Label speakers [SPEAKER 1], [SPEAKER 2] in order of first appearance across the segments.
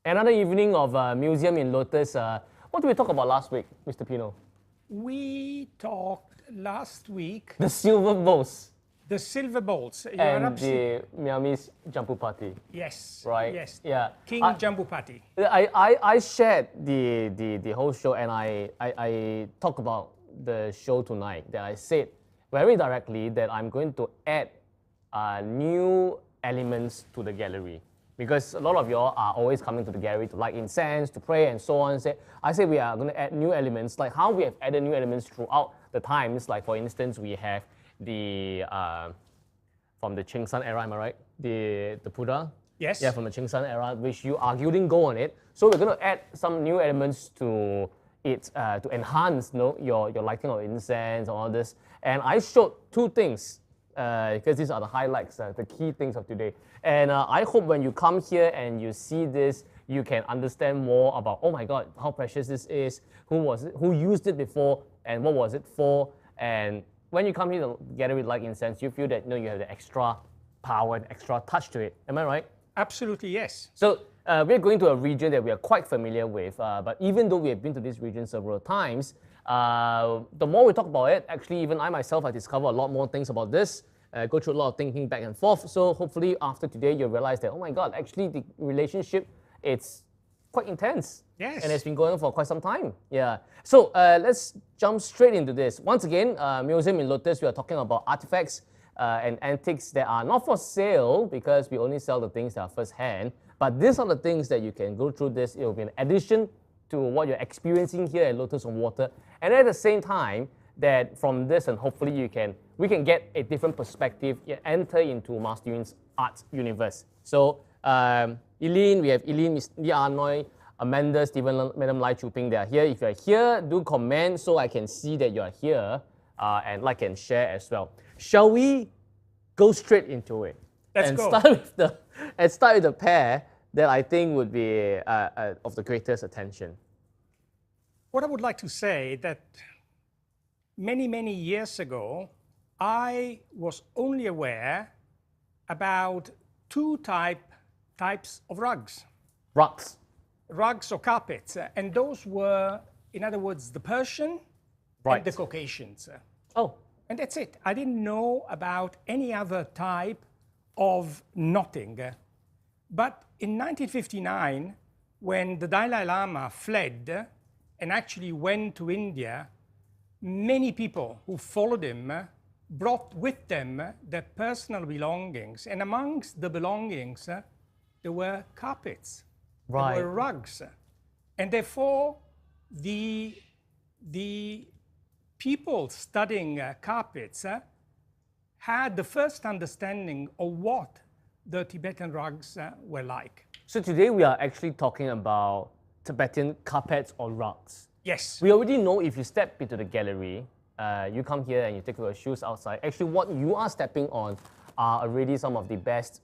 [SPEAKER 1] Another evening of museum in Lotus. What did we talk about last week, Mr. Pino?
[SPEAKER 2] We talked last week
[SPEAKER 1] The silver bowls
[SPEAKER 2] the silver bowls.
[SPEAKER 1] and the Myanmar's Jampu Party.
[SPEAKER 2] Yes.
[SPEAKER 1] Right?
[SPEAKER 2] Yes.
[SPEAKER 1] Yeah.
[SPEAKER 2] King Jambupati.
[SPEAKER 1] I shared the whole show, and I talked about the show tonight. That I said very directly that I'm going to add new elements to the gallery, because a lot of y'all are always coming to the gallery to light incense, to pray, and so on. I say we are going to add new elements, like how we have added new elements throughout the times. Like for instance, we have the from the Qing San era, am I right? The Buddha.
[SPEAKER 2] Yes.
[SPEAKER 1] Yeah, from the Qing San era, which you argue didn't go on it. So we're going to add some new elements to it to enhance, your lighting of incense and all this. And I showed two things because these are the highlights, the key things of today. And I hope when you come here and you see this, you can understand more about, oh my God, how precious this is, who used it before, and what was it for. And when you come here to gallery light incense, you feel that you have the extra power and extra touch to it. Am I right?
[SPEAKER 2] Absolutely, yes.
[SPEAKER 1] So we're going to a region that we are quite familiar with, but even though we have been to this region several times, the more we talk about it, actually even I myself, I discover a lot more things about this, go through a lot of thinking back and forth. So hopefully after today you'll realize that, oh my God, actually the relationship, it's quite intense.
[SPEAKER 2] Yes.
[SPEAKER 1] And it's been going on for quite some time. Yeah. So let's jump straight into this. Once again, Museum in Lotus, we are talking about artifacts and antiques that are not for sale, because we only sell the things that are first hand. But these are the things that you can go through this. It will be an addition to what you're experiencing here at Lotus on Water. And at the same time, that from this, and hopefully we can get a different perspective, enter into Master Yun's art universe. So Eileen, we have Eileen, Ms. Lee Arnoy, Amanda, Stephen, Madam Lai Chuping, they are here. If you're here, do comment so I can see that you're here and like and share as well. Shall we go straight into it?
[SPEAKER 2] Let's go.
[SPEAKER 1] Start with the pair that I think would be of the greatest attention.
[SPEAKER 2] What I would like to say that many, many years ago, I was only aware about two types of rugs. Rugs or carpets, and those were, in other words, the Persian and the Caucasians.
[SPEAKER 1] Oh.
[SPEAKER 2] And that's it. I didn't know about any other type of knotting. But in 1959, when the Dalai Lama fled and actually went to India, many people who followed him brought with them their personal belongings. And amongst the belongings, there were carpets.
[SPEAKER 1] Right.
[SPEAKER 2] There were rugs. And therefore, the people studying carpets had the first understanding of what the Tibetan rugs were like.
[SPEAKER 1] So today we are actually talking about Tibetan carpets or rugs.
[SPEAKER 2] Yes.
[SPEAKER 1] We already know if you step into the gallery, you come here and you take your shoes outside, actually what you are stepping on are already some of the best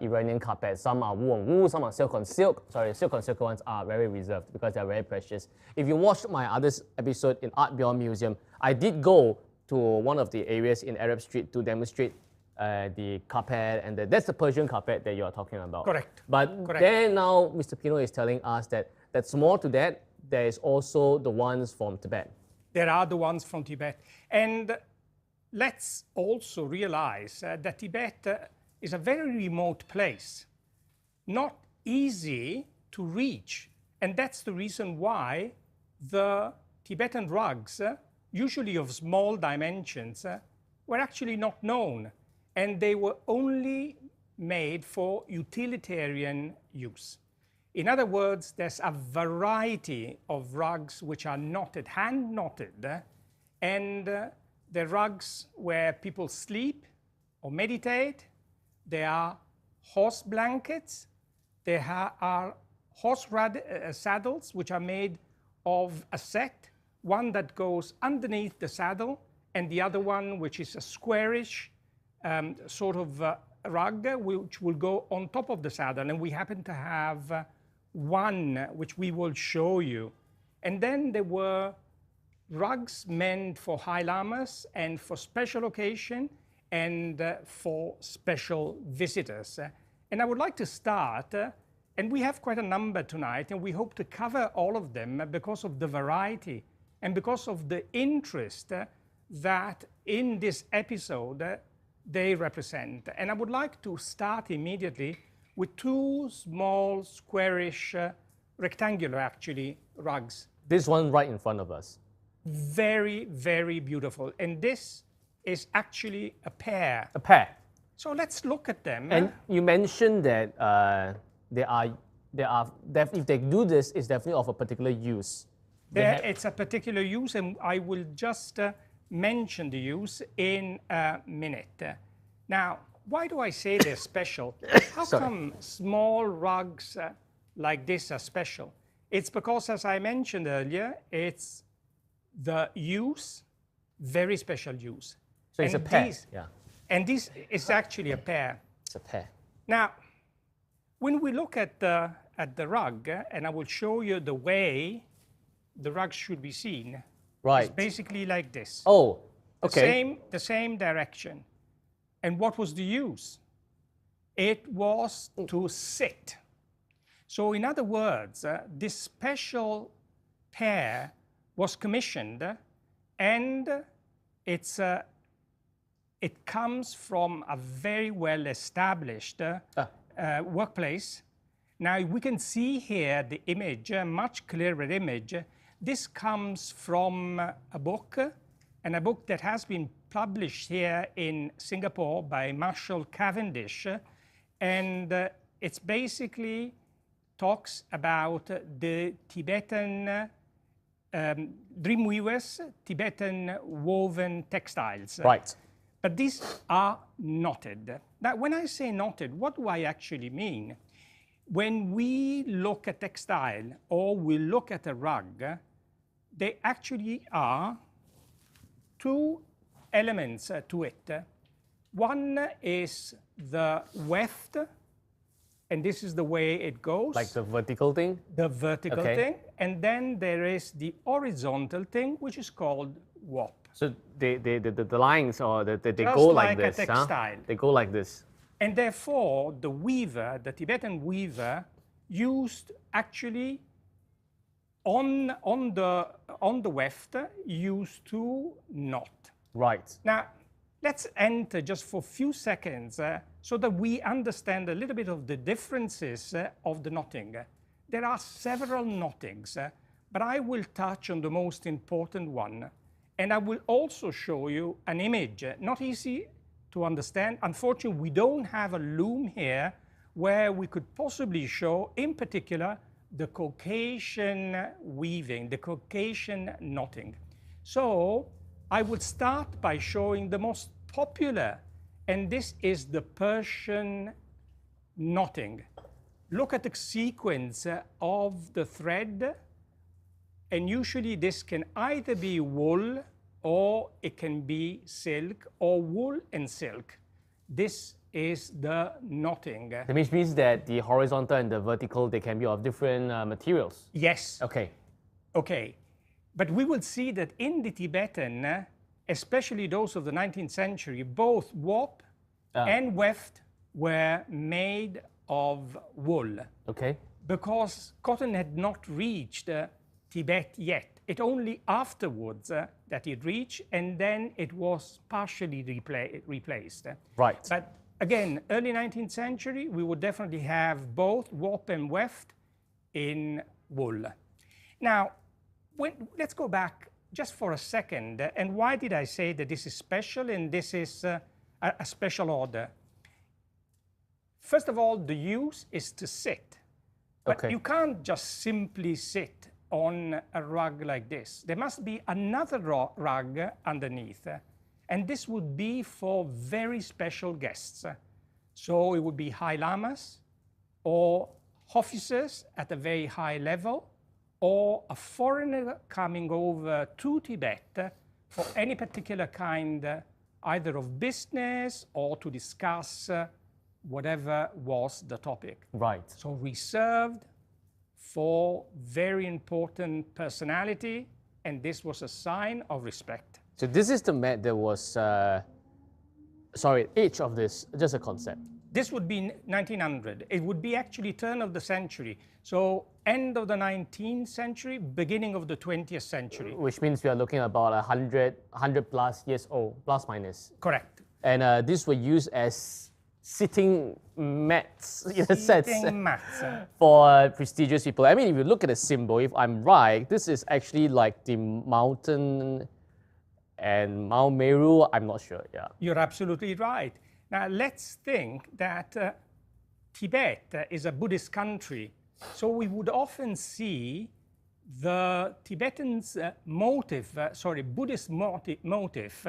[SPEAKER 1] Iranian carpets. Some are wool on wool, some are silk on silk. Sorry, silk on silk ones are very reserved because they are very precious. If you watched my other episode in Art Beyond Museum, I did go to one of the areas in Arab Street to demonstrate the carpet, and that's the Persian carpet that you are talking about.
[SPEAKER 2] Correct.
[SPEAKER 1] But then now Mr. Pino is telling us that that's more to that. There is also the ones from Tibet.
[SPEAKER 2] There are the ones from Tibet. And let's also realize that Tibet is a very remote place, not easy to reach. And that's the reason why the Tibetan rugs, usually of small dimensions, were actually not known. And they were only made for utilitarian use. In other words, there's a variety of rugs which are knotted, hand knotted, and they're rugs where people sleep or meditate. There are horse blankets. There are horse saddles, which are made of a set, one that goes underneath the saddle, and the other one, which is a squarish sort of rug, which will go on top of the saddle. And we happen to have one, which we will show you. And then there were rugs meant for high lamas and for special occasion, and for special visitors. And I would like to start And we have quite a number tonight, and we hope to cover all of them because of the variety and because of the interest that in this episode they represent. And I would like to start immediately with two small, squarish, rectangular actually, rugs.
[SPEAKER 1] This one right in front of us.
[SPEAKER 2] Very, very beautiful. And this is actually a pair.
[SPEAKER 1] A pair.
[SPEAKER 2] So let's look at them.
[SPEAKER 1] And you mentioned that if they do this, it's definitely of a particular use.
[SPEAKER 2] It's a particular use, and I will just mention the use in a minute. Now, why do I say they're special? How come small rugs like this are special? It's because, as I mentioned earlier, it's the use, very special use.
[SPEAKER 1] So it's a pair.
[SPEAKER 2] And this is actually a pair.
[SPEAKER 1] It's a pair.
[SPEAKER 2] Now, when we look at the rug, and I will show you the way the rug should be seen.
[SPEAKER 1] Right.
[SPEAKER 2] It's basically like this.
[SPEAKER 1] Oh, okay.
[SPEAKER 2] The same direction. And what was the use? It was to sit. So in other words, this special pair was commissioned, and it comes from a very well-established workplace. Now we can see here the image, a much clearer image. This comes from a book, and a book that has been published here in Singapore by Marshall Cavendish. And it's basically talks about the Tibetan dreamweavers, Tibetan woven textiles.
[SPEAKER 1] Right.
[SPEAKER 2] But these are knotted. Now, when I say knotted, what do I actually mean? When we look at textile or we look at a rug, they actually are two elements to it. One is the weft, and this is the way it goes.
[SPEAKER 1] Like the vertical thing?
[SPEAKER 2] The vertical thing. And then there is the horizontal thing, which is called warp.
[SPEAKER 1] So the lines, or they
[SPEAKER 2] Just
[SPEAKER 1] go
[SPEAKER 2] like
[SPEAKER 1] like this,
[SPEAKER 2] a textile.
[SPEAKER 1] They go like this.
[SPEAKER 2] And therefore, the weaver, the Tibetan weaver, used actually on the weft, used to knot.
[SPEAKER 1] Right.
[SPEAKER 2] Now, let's enter just for a few seconds so that we understand a little bit of the differences of the knotting. There are several knottings, but I will touch on the most important one. And I will also show you an image, not easy to understand. Unfortunately, we don't have a loom here where we could possibly show, in particular, the Caucasian weaving, the Caucasian knotting. So I would start by showing the most popular, and this is the Persian knotting. Look at the sequence of the thread, and usually this can either be wool or it can be silk, or wool and silk. This is the knotting.
[SPEAKER 1] That means that the horizontal and the vertical, they can be of different materials.
[SPEAKER 2] Yes.
[SPEAKER 1] Okay.
[SPEAKER 2] Okay. But we will see that in the Tibetan, especially those of the 19th century, both warp and weft were made of wool.
[SPEAKER 1] Okay.
[SPEAKER 2] Because cotton had not reached Tibet yet. It only afterwards that it reached, and then it was partially replaced.
[SPEAKER 1] Right.
[SPEAKER 2] But again, early 19th century, we would definitely have both warp and weft in wool. Now, let's go back just for a second. And why did I say that this is special and this is a special order? First of all, the use is to sit. But you can't just simply sit on a rug like this. There must be another rug underneath. And this would be for very special guests. So it would be high lamas, or officers at a very high level, or a foreigner coming over to Tibet for any particular kind, either of business or to discuss whatever was the topic.
[SPEAKER 1] Right.
[SPEAKER 2] So reserved for very important personality, and this was a sign of respect.
[SPEAKER 1] So this is the mat that was, edge of this, just a concept.
[SPEAKER 2] This would be 1900. It would be actually turn of the century. So end of the 19th century, beginning of the 20th century.
[SPEAKER 1] Which means we are looking at about 100 plus years old, plus minus.
[SPEAKER 2] Correct.
[SPEAKER 1] And these were used as sitting mats, in a sense,
[SPEAKER 2] Sitting mats.
[SPEAKER 1] for prestigious people. I mean, if you look at the symbol, if I'm right, this is actually like the mountain and Mount Meru. I'm not sure, yeah.
[SPEAKER 2] You're absolutely right. Now, let's think that Tibet is a Buddhist country. So we would often see the Tibetans' Buddhist motif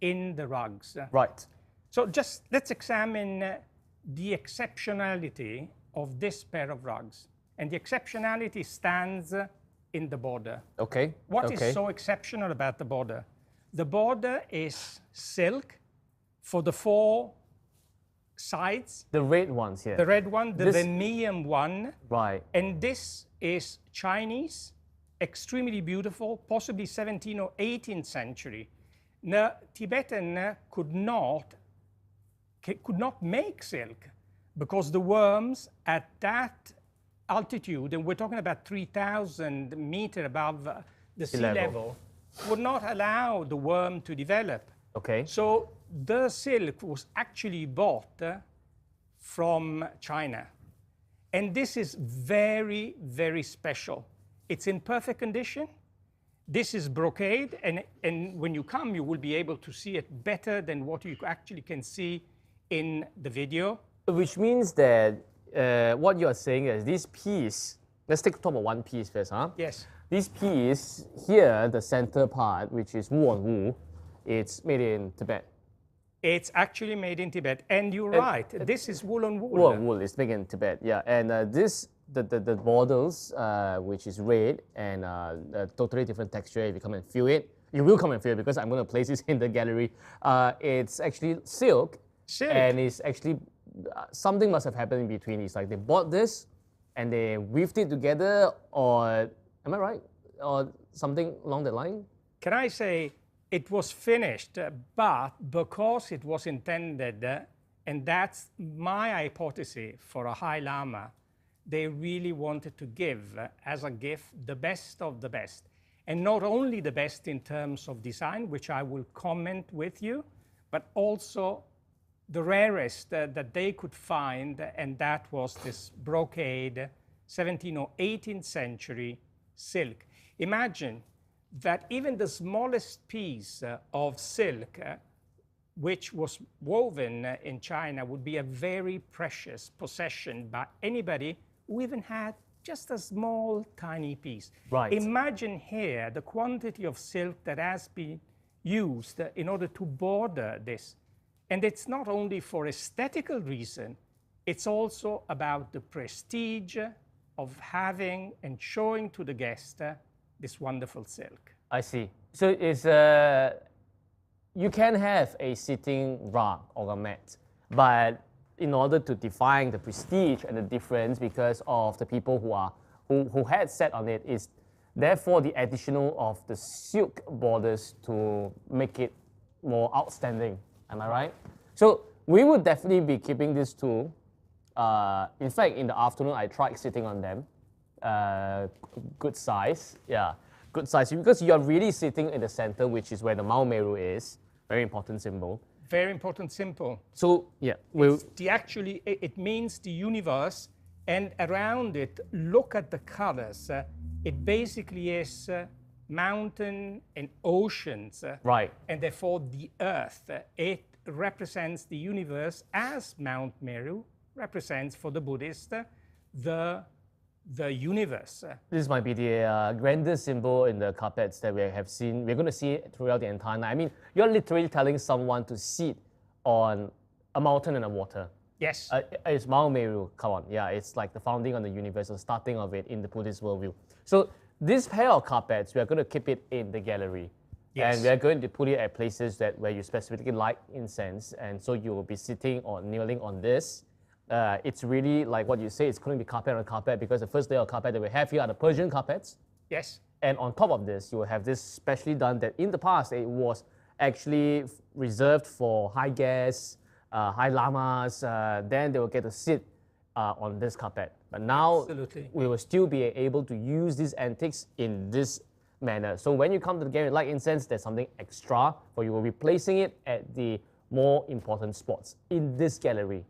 [SPEAKER 2] in the rugs.
[SPEAKER 1] Right.
[SPEAKER 2] So just let's examine the exceptionality of this pair of rugs. And the exceptionality stands in the border.
[SPEAKER 1] Okay.
[SPEAKER 2] What is so exceptional about the border? The border is silk for the four sides.
[SPEAKER 1] The red ones here.
[SPEAKER 2] The red one, the vermilion one.
[SPEAKER 1] Right.
[SPEAKER 2] And this is Chinese, extremely beautiful, possibly 17th or 18th century. Now, Tibetan could not make silk because the worms at that altitude, and we're talking about 3,000 meters above the sea level, would not allow the worm to develop.
[SPEAKER 1] Okay.
[SPEAKER 2] So the silk was actually bought from China. And this is very, very special. It's in perfect condition. This is brocade, and when you come, you will be able to see it better than what you actually can see in the video.
[SPEAKER 1] Which means that what you're saying is this piece, let's talk about one piece first, huh?
[SPEAKER 2] Yes.
[SPEAKER 1] This piece here, the center part, which is wool on wool, it's made in Tibet.
[SPEAKER 2] It's actually made in Tibet, and you're right. This is wool on wool.
[SPEAKER 1] Wool on wool is made in Tibet, yeah. And the borders, which is red and a totally different texture. If you come and feel it, you will come and feel it because I'm going to place this in the gallery. It's actually silk. And it's actually something must have happened in between. It's like they bought this and they weaved it together, or am I right? Or something along that line?
[SPEAKER 2] Can I say it was finished, but because it was intended, and that's my hypothesis for a High Lama, they really wanted to give as a gift the best of the best. And not only the best in terms of design, which I will comment with you, but also the rarest that they could find, and that was this brocade 17th or 18th century silk. Imagine that even the smallest piece of silk which was woven in China would be a very precious possession by anybody who even had just a small, tiny piece.
[SPEAKER 1] Right.
[SPEAKER 2] Imagine here the quantity of silk that has been used in order to border this. And it's not only for aesthetical reason, it's also about the prestige of having and showing to the guest this wonderful silk.
[SPEAKER 1] I see. So it's you can have a sitting rug or a mat, but in order to define the prestige and the difference because of the people who had sat on it, is therefore the additional of the silk borders to make it more outstanding. Am I right? So we would definitely be keeping this tool. In fact, in the afternoon, I tried sitting on them. Good size, yeah, good size, because you're really sitting in the center, which is where the Mount Meru is. Very important symbol.
[SPEAKER 2] Very important symbol.
[SPEAKER 1] So yeah,
[SPEAKER 2] it means the universe, and around it, look at the colors. It basically is mountain and oceans.
[SPEAKER 1] Right.
[SPEAKER 2] And therefore the earth. It represents the universe as Mount Meru represents for the Buddhist the universe.
[SPEAKER 1] This might be the grandest symbol in the carpets that we have seen. We're going to see it throughout the entire night. I mean, you're literally telling someone to sit on a mountain and a water.
[SPEAKER 2] Yes.
[SPEAKER 1] It's Mount Meru, come on. Yeah, it's like the founding of the universe, the starting of it in the Buddhist worldview. So this pair of carpets, we are going to keep it in the gallery. Yes. And we are going to put it at places where you specifically like incense. And so you will be sitting or kneeling on this. It's really like what you say, it's going to be carpet on carpet, because the first layer of carpet that we have here are the Persian carpets.
[SPEAKER 2] Yes.
[SPEAKER 1] And on top of this, you will have this specially done that in the past, it was actually reserved for high guests, high lamas, then they will get to sit on this carpet. But now
[SPEAKER 2] Absolutely.
[SPEAKER 1] we will still be able to use these antiques in this manner. So when you come to the gallery like incense, there's something extra for you. We'll be placing it at the more important spots in this gallery.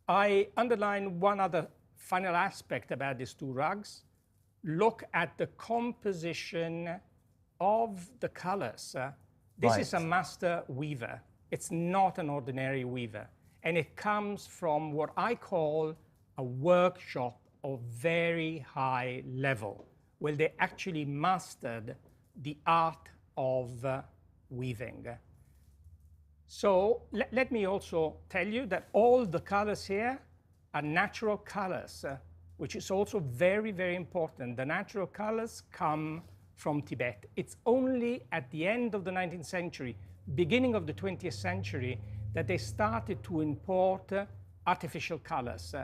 [SPEAKER 2] I underline one other final aspect about these two rugs. Look at the composition of the colors. This is a master weaver. It's not an ordinary weaver. And it comes from what I call a workshop of very high level, where they actually mastered the art of weaving. So let me also tell you that all the colors here are natural colors, which is also very, very important. The natural colors come from Tibet. It's only at the end of the 19th century, beginning of the 20th century, that they started to import artificial colors.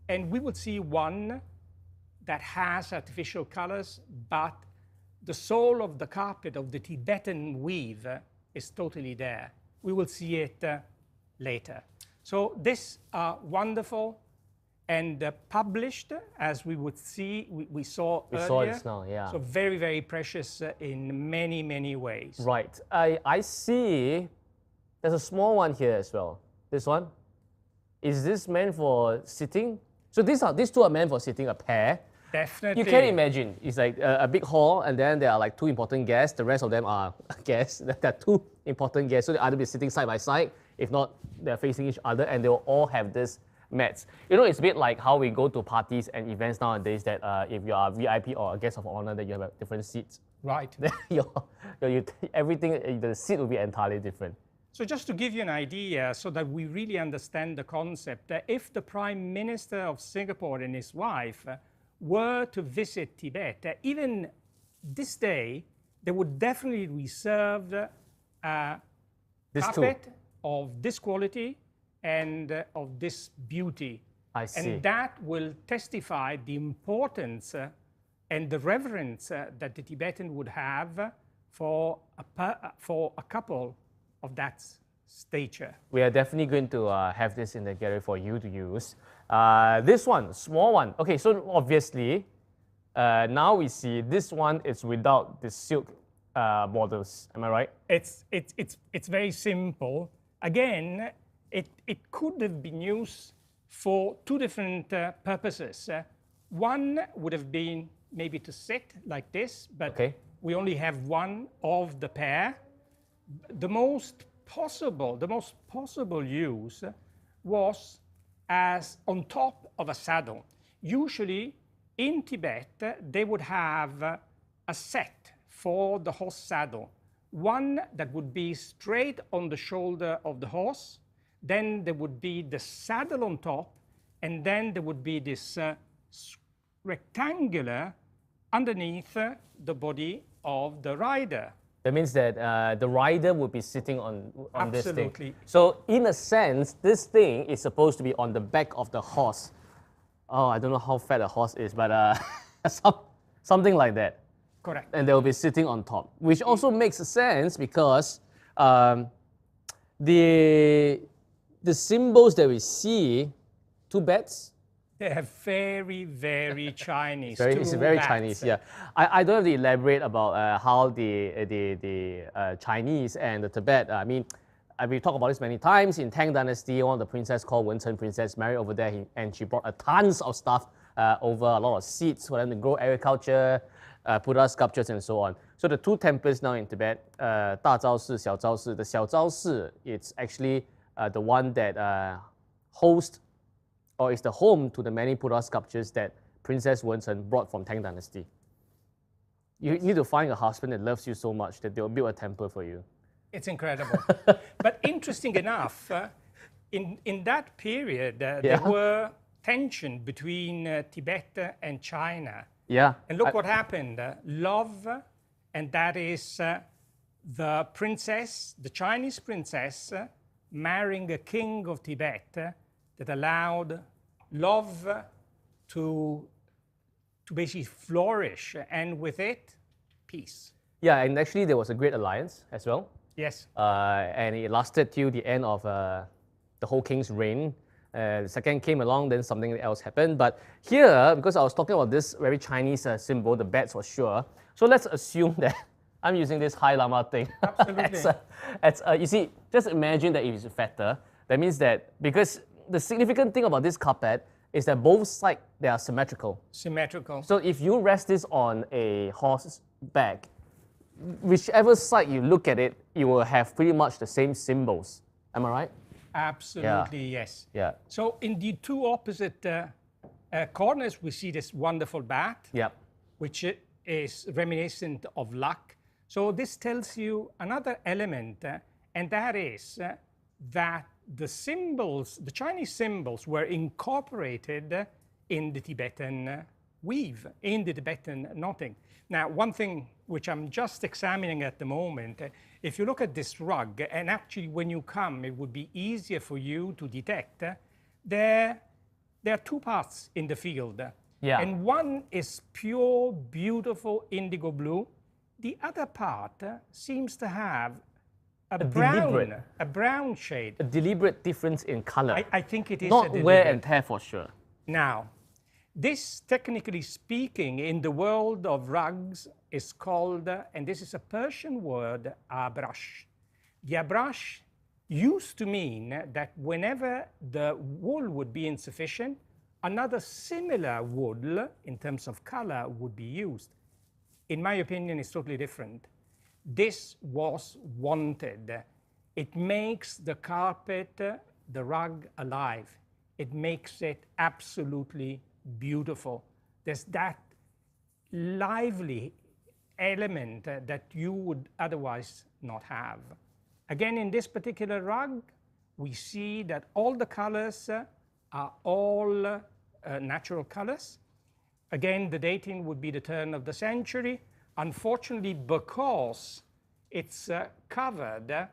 [SPEAKER 2] And we will see one that has artificial colors, but the soul of the carpet of the Tibetan weave is totally there. We will see it later. So this wonderful and published, as we would see, we saw earlier.
[SPEAKER 1] We saw this now, yeah.
[SPEAKER 2] So very, very precious in many, many ways.
[SPEAKER 1] Right. I see there's a small one here as well. This one. Is this meant for sitting? So these two are meant for sitting, a pair.
[SPEAKER 2] Definitely.
[SPEAKER 1] You can imagine, it's like a big hall, and then there are like two important guests. The rest of them are guests. There are two important guests, so they either be sitting side by side. If not, they're facing each other, and they will all have this mats. You know, it's a bit like how we go to parties and events nowadays that if you are a VIP or a guest of honor, that you have different seats.
[SPEAKER 2] Right.
[SPEAKER 1] Everything, the seat will be entirely different.
[SPEAKER 2] So just to give you an idea, so that we really understand the concept, if the Prime Minister of Singapore and his wife were to visit Tibet, even this day, they would definitely reserve a carpet of this quality and of this beauty.
[SPEAKER 1] I see.
[SPEAKER 2] And that will testify the importance and the reverence that the Tibetan would have for a couple of that stature.
[SPEAKER 1] We are definitely going to have this in the gallery for you to use. This one, small one. Okay, so obviously, now we see this one is without the silk borders. Am I right?
[SPEAKER 2] It's very simple. Again, it could have been used for two different purposes. One would have been maybe to sit like this, but we only have one of the pair. The most possible use was as on top of a saddle. Usually in Tibet, they would have a set for the horse saddle. One that would be straight on the shoulder of the horse, then there would be the saddle on top, and then there would be this rectangular underneath the body of the rider.
[SPEAKER 1] That means that the rider would be sitting on this thing.
[SPEAKER 2] Absolutely.
[SPEAKER 1] So in a sense, this thing is supposed to be on the back of the horse. Oh, I don't know how fat a horse is, but something like that.
[SPEAKER 2] Correct.
[SPEAKER 1] And they'll be sitting on top, which also makes sense because the symbols that we see, two bats.
[SPEAKER 2] They are very, very Chinese.
[SPEAKER 1] It's very Chinese, yeah. I don't have to elaborate about how the Chinese and the Tibet, I mean, we talked about this many times. In Tang Dynasty, one of the princess called Wen-Cheng princess married over there, and she brought tons of stuff over, a lot of seeds for them to grow agriculture, put up sculptures and so on. So the two temples now in Tibet, 大昭寺, 小昭寺. The 小昭寺, it's actually the one that hosts or is the home to the many Buddha sculptures that Princess Wen-Cheng brought from Tang Dynasty. You need to find a husband that loves you so much that they'll build a temple for you.
[SPEAKER 2] It's incredible. But interesting enough, in that period, there were tension between Tibet and China.
[SPEAKER 1] Yeah.
[SPEAKER 2] And look what happened. Love, and that is the princess, the Chinese princess, marrying a king of Tibet that allowed love to basically flourish, and with it, peace.
[SPEAKER 1] Yeah, and actually there was a great alliance as well.
[SPEAKER 2] Yes.
[SPEAKER 1] And it lasted till the end of the whole king's reign. The second came along, then something else happened. But here, because I was talking about this very Chinese symbol, the bats for sure. So let's assume that I'm using this high llama thing.
[SPEAKER 2] Absolutely.
[SPEAKER 1] You see, just imagine that if it's fatter. That means that because the significant thing about this carpet is that both sides, they are symmetrical.
[SPEAKER 2] Symmetrical.
[SPEAKER 1] So if you rest this on a horse's back, whichever side you look at it, you will have pretty much the same symbols. Am I right?
[SPEAKER 2] Absolutely, yes.
[SPEAKER 1] Yeah.
[SPEAKER 2] So in the two opposite corners, we see this wonderful bat,
[SPEAKER 1] Yep.
[SPEAKER 2] which is reminiscent of luck. So this tells you another element, and that is that the symbols, the Chinese symbols, were incorporated in the Tibetan weave, in the Tibetan knotting. Now, one thing which I'm just examining at the moment, if you look at this rug, and actually when you come, it would be easier for you to detect, there are two parts in the field.
[SPEAKER 1] Yeah.
[SPEAKER 2] And one is pure, beautiful indigo blue. The other part seems to have a brown shade.
[SPEAKER 1] A deliberate difference in color.
[SPEAKER 2] I think it is
[SPEAKER 1] Not wear and tear for sure.
[SPEAKER 2] Now, this, technically speaking, in the world of rugs is called, and this is a Persian word, abrash. The abrash used to mean that whenever the wool would be insufficient, another similar wool, in terms of color, would be used. In my opinion, it's totally different. This was wanted. It makes the carpet, the rug, alive. It makes it absolutely beautiful. There's that lively element that you would otherwise not have. Again, in this particular rug, we see that all the colors are all natural colors. Again, the dating would be the turn of the century. Unfortunately, because it's covered,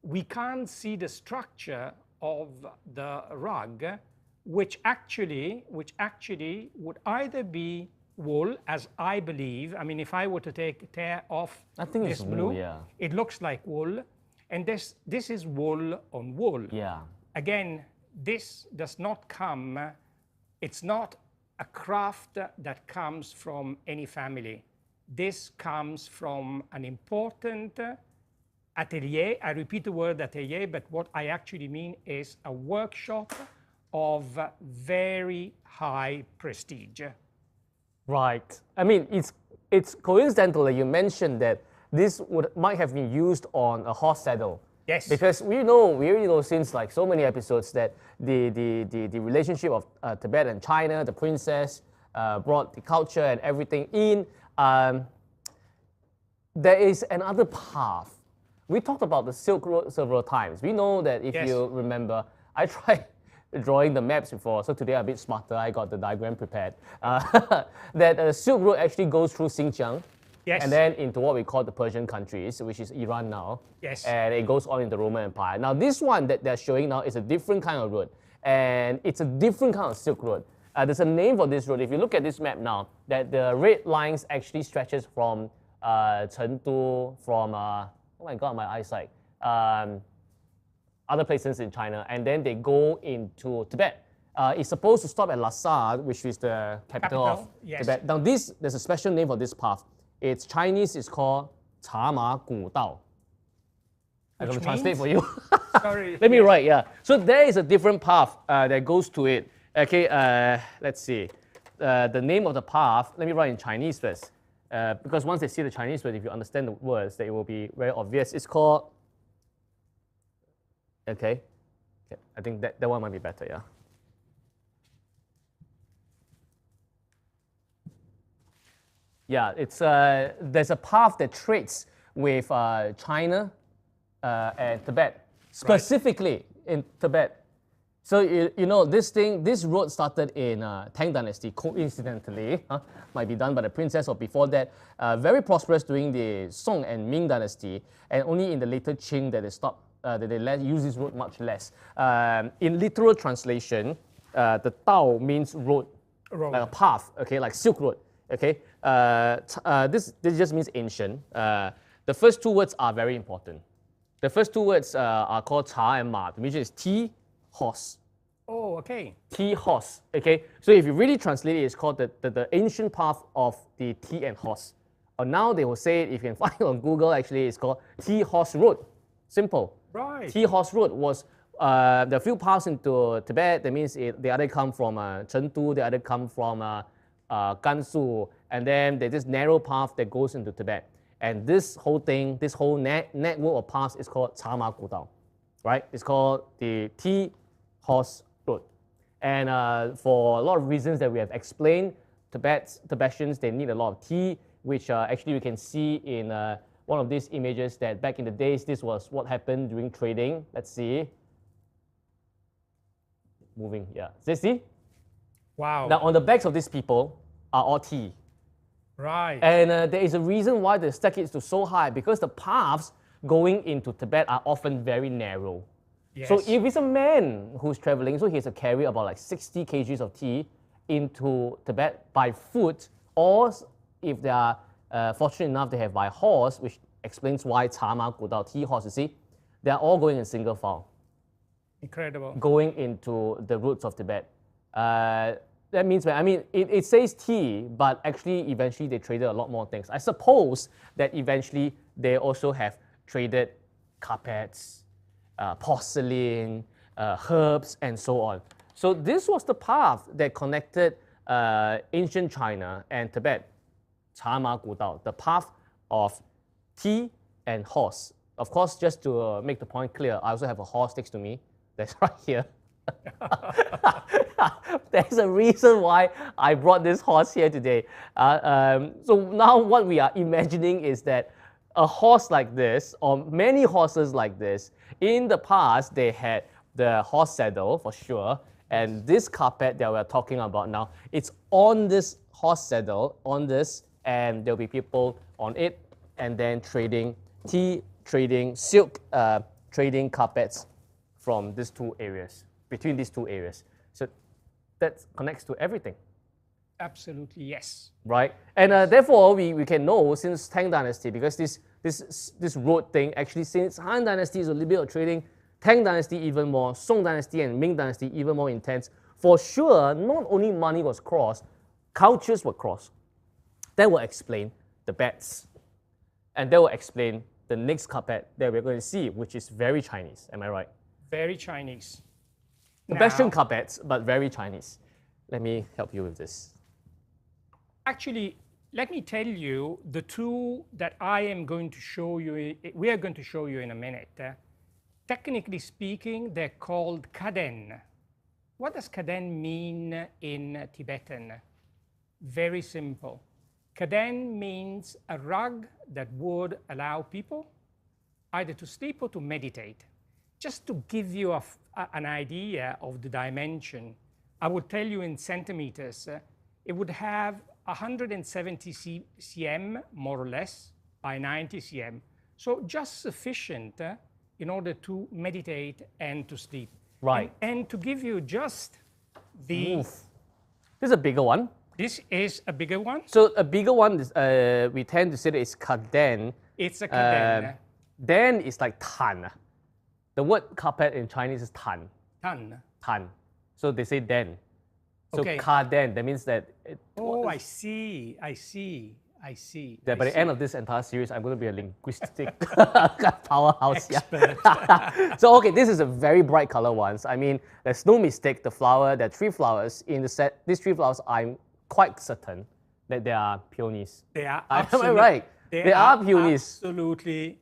[SPEAKER 2] we can't see the structure of the rug, which actually would either be wool, as I believe. I mean, if I were to tear off this blue,
[SPEAKER 1] yeah.
[SPEAKER 2] It looks like wool, and this is wool on wool.
[SPEAKER 1] Yeah.
[SPEAKER 2] Again, this does not come, it's not a craft that comes from any family. This comes from an important atelier. I repeat the word atelier, but what I actually mean is a workshop of very high prestige.
[SPEAKER 1] Right. I mean, it's coincidental that you mentioned that this might have been used on a horse saddle.
[SPEAKER 2] Yes.
[SPEAKER 1] Because we already know since like so many episodes that the relationship of Tibet and China, the princess brought the culture and everything in. There is another path. We talked about the Silk Road several times. We know that if you remember, I tried drawing the maps before, so today I'm a bit smarter. I got the diagram prepared. That the Silk Road actually goes through Xinjiang.
[SPEAKER 2] Yes.
[SPEAKER 1] And then into what we call the Persian countries, which is Iran now.
[SPEAKER 2] Yes.
[SPEAKER 1] And it goes on in the Roman Empire. Now, this one that they're showing now is a different kind of road. And it's a different kind of Silk Road. There's a name for this road. If you look at this map now, that the red lines actually stretches from Chengdu, from, oh my God, my eyesight, other places in China. And then they go into Tibet. It's supposed to stop at Lhasa, which is the capital of Tibet. Now, there's a special name for this path. It's Chinese, it's called 茶马古道. I'm going to translate for you.
[SPEAKER 2] Sorry.
[SPEAKER 1] Let me write, yeah. So there is a different path that goes to it. Okay, let's see. The name of the path, let me write in Chinese first. Because once they see the Chinese word, if you understand the words, then it will be very obvious. It's called, okay. I think that one might be better, yeah. Yeah, it's there's a path that trades with China and Tibet, specifically in Tibet. So you know this road started in Tang Dynasty, coincidentally, might be done by the princess or before that. Very prosperous during the Song and Ming Dynasty, and only in the later Qing that they stopped, that they use this road much less. In literal translation, the Dao means road, like a path, okay, like Silk Road. Okay, this just means ancient. The first two words are very important. The first two words are called cha and ma, which is tea, horse.
[SPEAKER 2] Oh, okay.
[SPEAKER 1] Tea horse, okay? So if you really translate it, it's called the ancient path of the tea and horse. Or now they will say it, if you can find it on Google, actually, it's called Tea Horse Road. Simple.
[SPEAKER 2] Right.
[SPEAKER 1] Tea Horse Road was the few paths into Tibet. That means they either come from Chengdu, they either come from Gansu, and then there's this narrow path that goes into Tibet. And this whole thing, this whole network of paths is called Chama Gudao, right? It's called the Tea Horse Road. And for a lot of reasons that we have explained, Tibetans, they need a lot of tea, which actually we can see in one of these images that back in the days, this was what happened during trading. Let's see. Moving, yeah. See?
[SPEAKER 2] Wow.
[SPEAKER 1] Now, on the backs of these people are all tea.
[SPEAKER 2] Right.
[SPEAKER 1] And there is a reason why the staircase is so high, because the paths going into Tibet are often very narrow.
[SPEAKER 2] Yes.
[SPEAKER 1] So if it's a man who's traveling, so he has to carry about like 60 kgs of tea into Tibet by foot, or if they are fortunate enough to have by horse, which explains why Chama Gudao tea horse, you see, they are all going in single file.
[SPEAKER 2] Incredible.
[SPEAKER 1] Going into the roots of Tibet. That means, I mean, it says tea, but actually eventually they traded a lot more things. I suppose that eventually they also have traded carpets, porcelain, herbs, and so on. So this was the path that connected ancient China and Tibet, Chama Gudao, the path of tea and horse. Of course, just to make the point clear, I also have a horse next to me. That's right here. There's a reason why I brought this horse here today. So now what we are imagining is that a horse like this, or many horses like this, in the past they had the horse saddle for sure, and this carpet that we're talking about now, it's on this horse saddle, on this, and there'll be people on it, and then trading tea, trading silk, trading carpets from these two areas, between these two areas. So that connects to everything.
[SPEAKER 2] Absolutely, yes.
[SPEAKER 1] Right? And therefore, we can know since Tang Dynasty, because this road thing, actually since Han Dynasty is a little bit of trading, Tang Dynasty even more, Song Dynasty and Ming Dynasty even more intense. For sure, not only money was crossed, cultures were crossed. That will explain the bets. And that will explain the next carpet that we're going to see, which is very Chinese. Am I right?
[SPEAKER 2] Very Chinese.
[SPEAKER 1] Tibetan carpets, but very Chinese. Let me help you with this.
[SPEAKER 2] Actually, let me tell you the two that I am going to show you, we are going to show you in a minute. Technically speaking, they're called kaden. What does kaden mean in Tibetan? Very simple. Kaden means a rug that would allow people either to sleep or to meditate. Just to give you an idea of the dimension, I would tell you in centimeters, it would have 170 cm, more or less, by 90 cm. So just sufficient in order to meditate and to sleep.
[SPEAKER 1] Right.
[SPEAKER 2] And to give you just the...
[SPEAKER 1] Oof. This is a bigger one.
[SPEAKER 2] This is a bigger one.
[SPEAKER 1] So a bigger one, is, we tend to say that it's kaden.
[SPEAKER 2] It's a kaden.
[SPEAKER 1] Den is like tan. The word carpet in Chinese is tan.
[SPEAKER 2] Tan.
[SPEAKER 1] Tan. So they say den. So
[SPEAKER 2] Okay.
[SPEAKER 1] kaden, that means that...
[SPEAKER 2] Oh, I see.
[SPEAKER 1] That by the end of this entire series, I'm going to be a linguistic powerhouse.
[SPEAKER 2] Expert.
[SPEAKER 1] Yeah. So, okay, this is a very bright color one. I mean, there's no mistake. The flower, there are three flowers in the set. These three flowers, I'm quite certain that they are peonies.
[SPEAKER 2] They are
[SPEAKER 1] Am I
[SPEAKER 2] absolutely
[SPEAKER 1] right? They are peonies.
[SPEAKER 2] Absolutely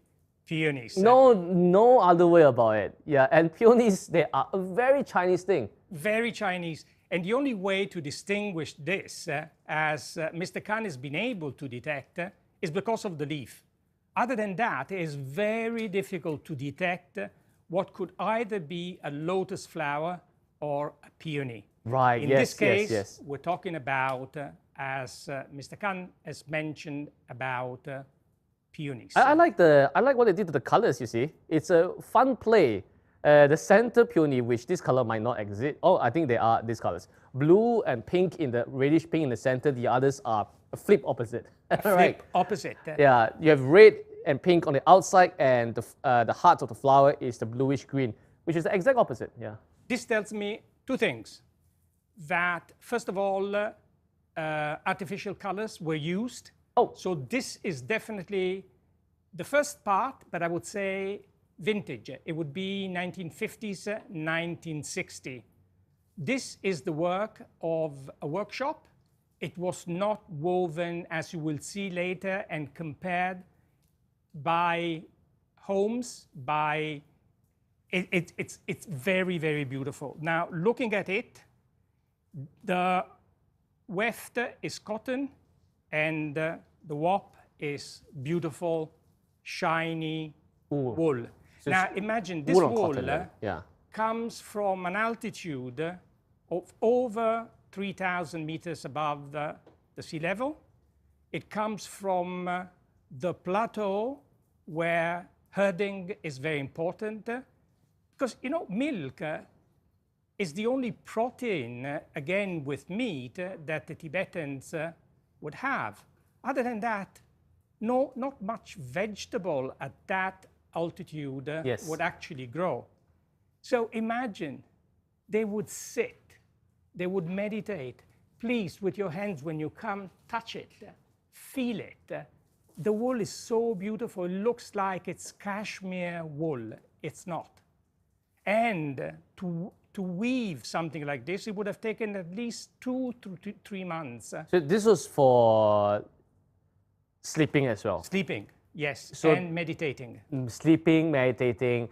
[SPEAKER 2] peonies.
[SPEAKER 1] No other way about it. Yeah, and peonies, they are a very Chinese thing.
[SPEAKER 2] Very Chinese. And the only way to distinguish this, as Mr. Khan has been able to detect, is because of the leaf. Other than that, it is very difficult to detect what could either be a lotus flower or a peony.
[SPEAKER 1] Right,
[SPEAKER 2] In this case, we're talking about, as Mr. Khan has mentioned, about peonies.
[SPEAKER 1] I like what they did to the colors, you see. It's a fun play. The center peony, which this color might not exist. Oh, I think they are these colors. Blue and pink in the reddish pink in the center. The others are a flip opposite.
[SPEAKER 2] Flip opposite.
[SPEAKER 1] Yeah, you have red and pink on the outside, and the heart of the flower is the bluish green, which is the exact opposite. Yeah.
[SPEAKER 2] This tells me two things. That, first of all, artificial colors were used.
[SPEAKER 1] Oh.
[SPEAKER 2] So this is definitely the first part, but I would say vintage. It would be 1950s, 1960. This is the work of a workshop. It was not woven, as you will see later, and compared by homes, by... It's very, very beautiful. Now, looking at it, the weft is cotton, and the wap is beautiful, shiny wool.
[SPEAKER 1] So
[SPEAKER 2] now, imagine this wool
[SPEAKER 1] yeah.
[SPEAKER 2] comes from an altitude of over 3,000 meters above the sea level. It comes from the plateau where herding is very important. Because, you know, milk is the only protein, again with meat, that the Tibetans would have. Other than that, not much vegetable at that altitude would actually grow. So imagine they would sit, they would meditate. Please, with your hands, when you come, touch it, feel it. The wool is so beautiful. It looks like it's cashmere wool. It's not. And to weave something like this, it would have taken at least 2 to 3 months.
[SPEAKER 1] So this was for sleeping as well?
[SPEAKER 2] Sleeping, yes,
[SPEAKER 1] so
[SPEAKER 2] and meditating.
[SPEAKER 1] Sleeping, meditating.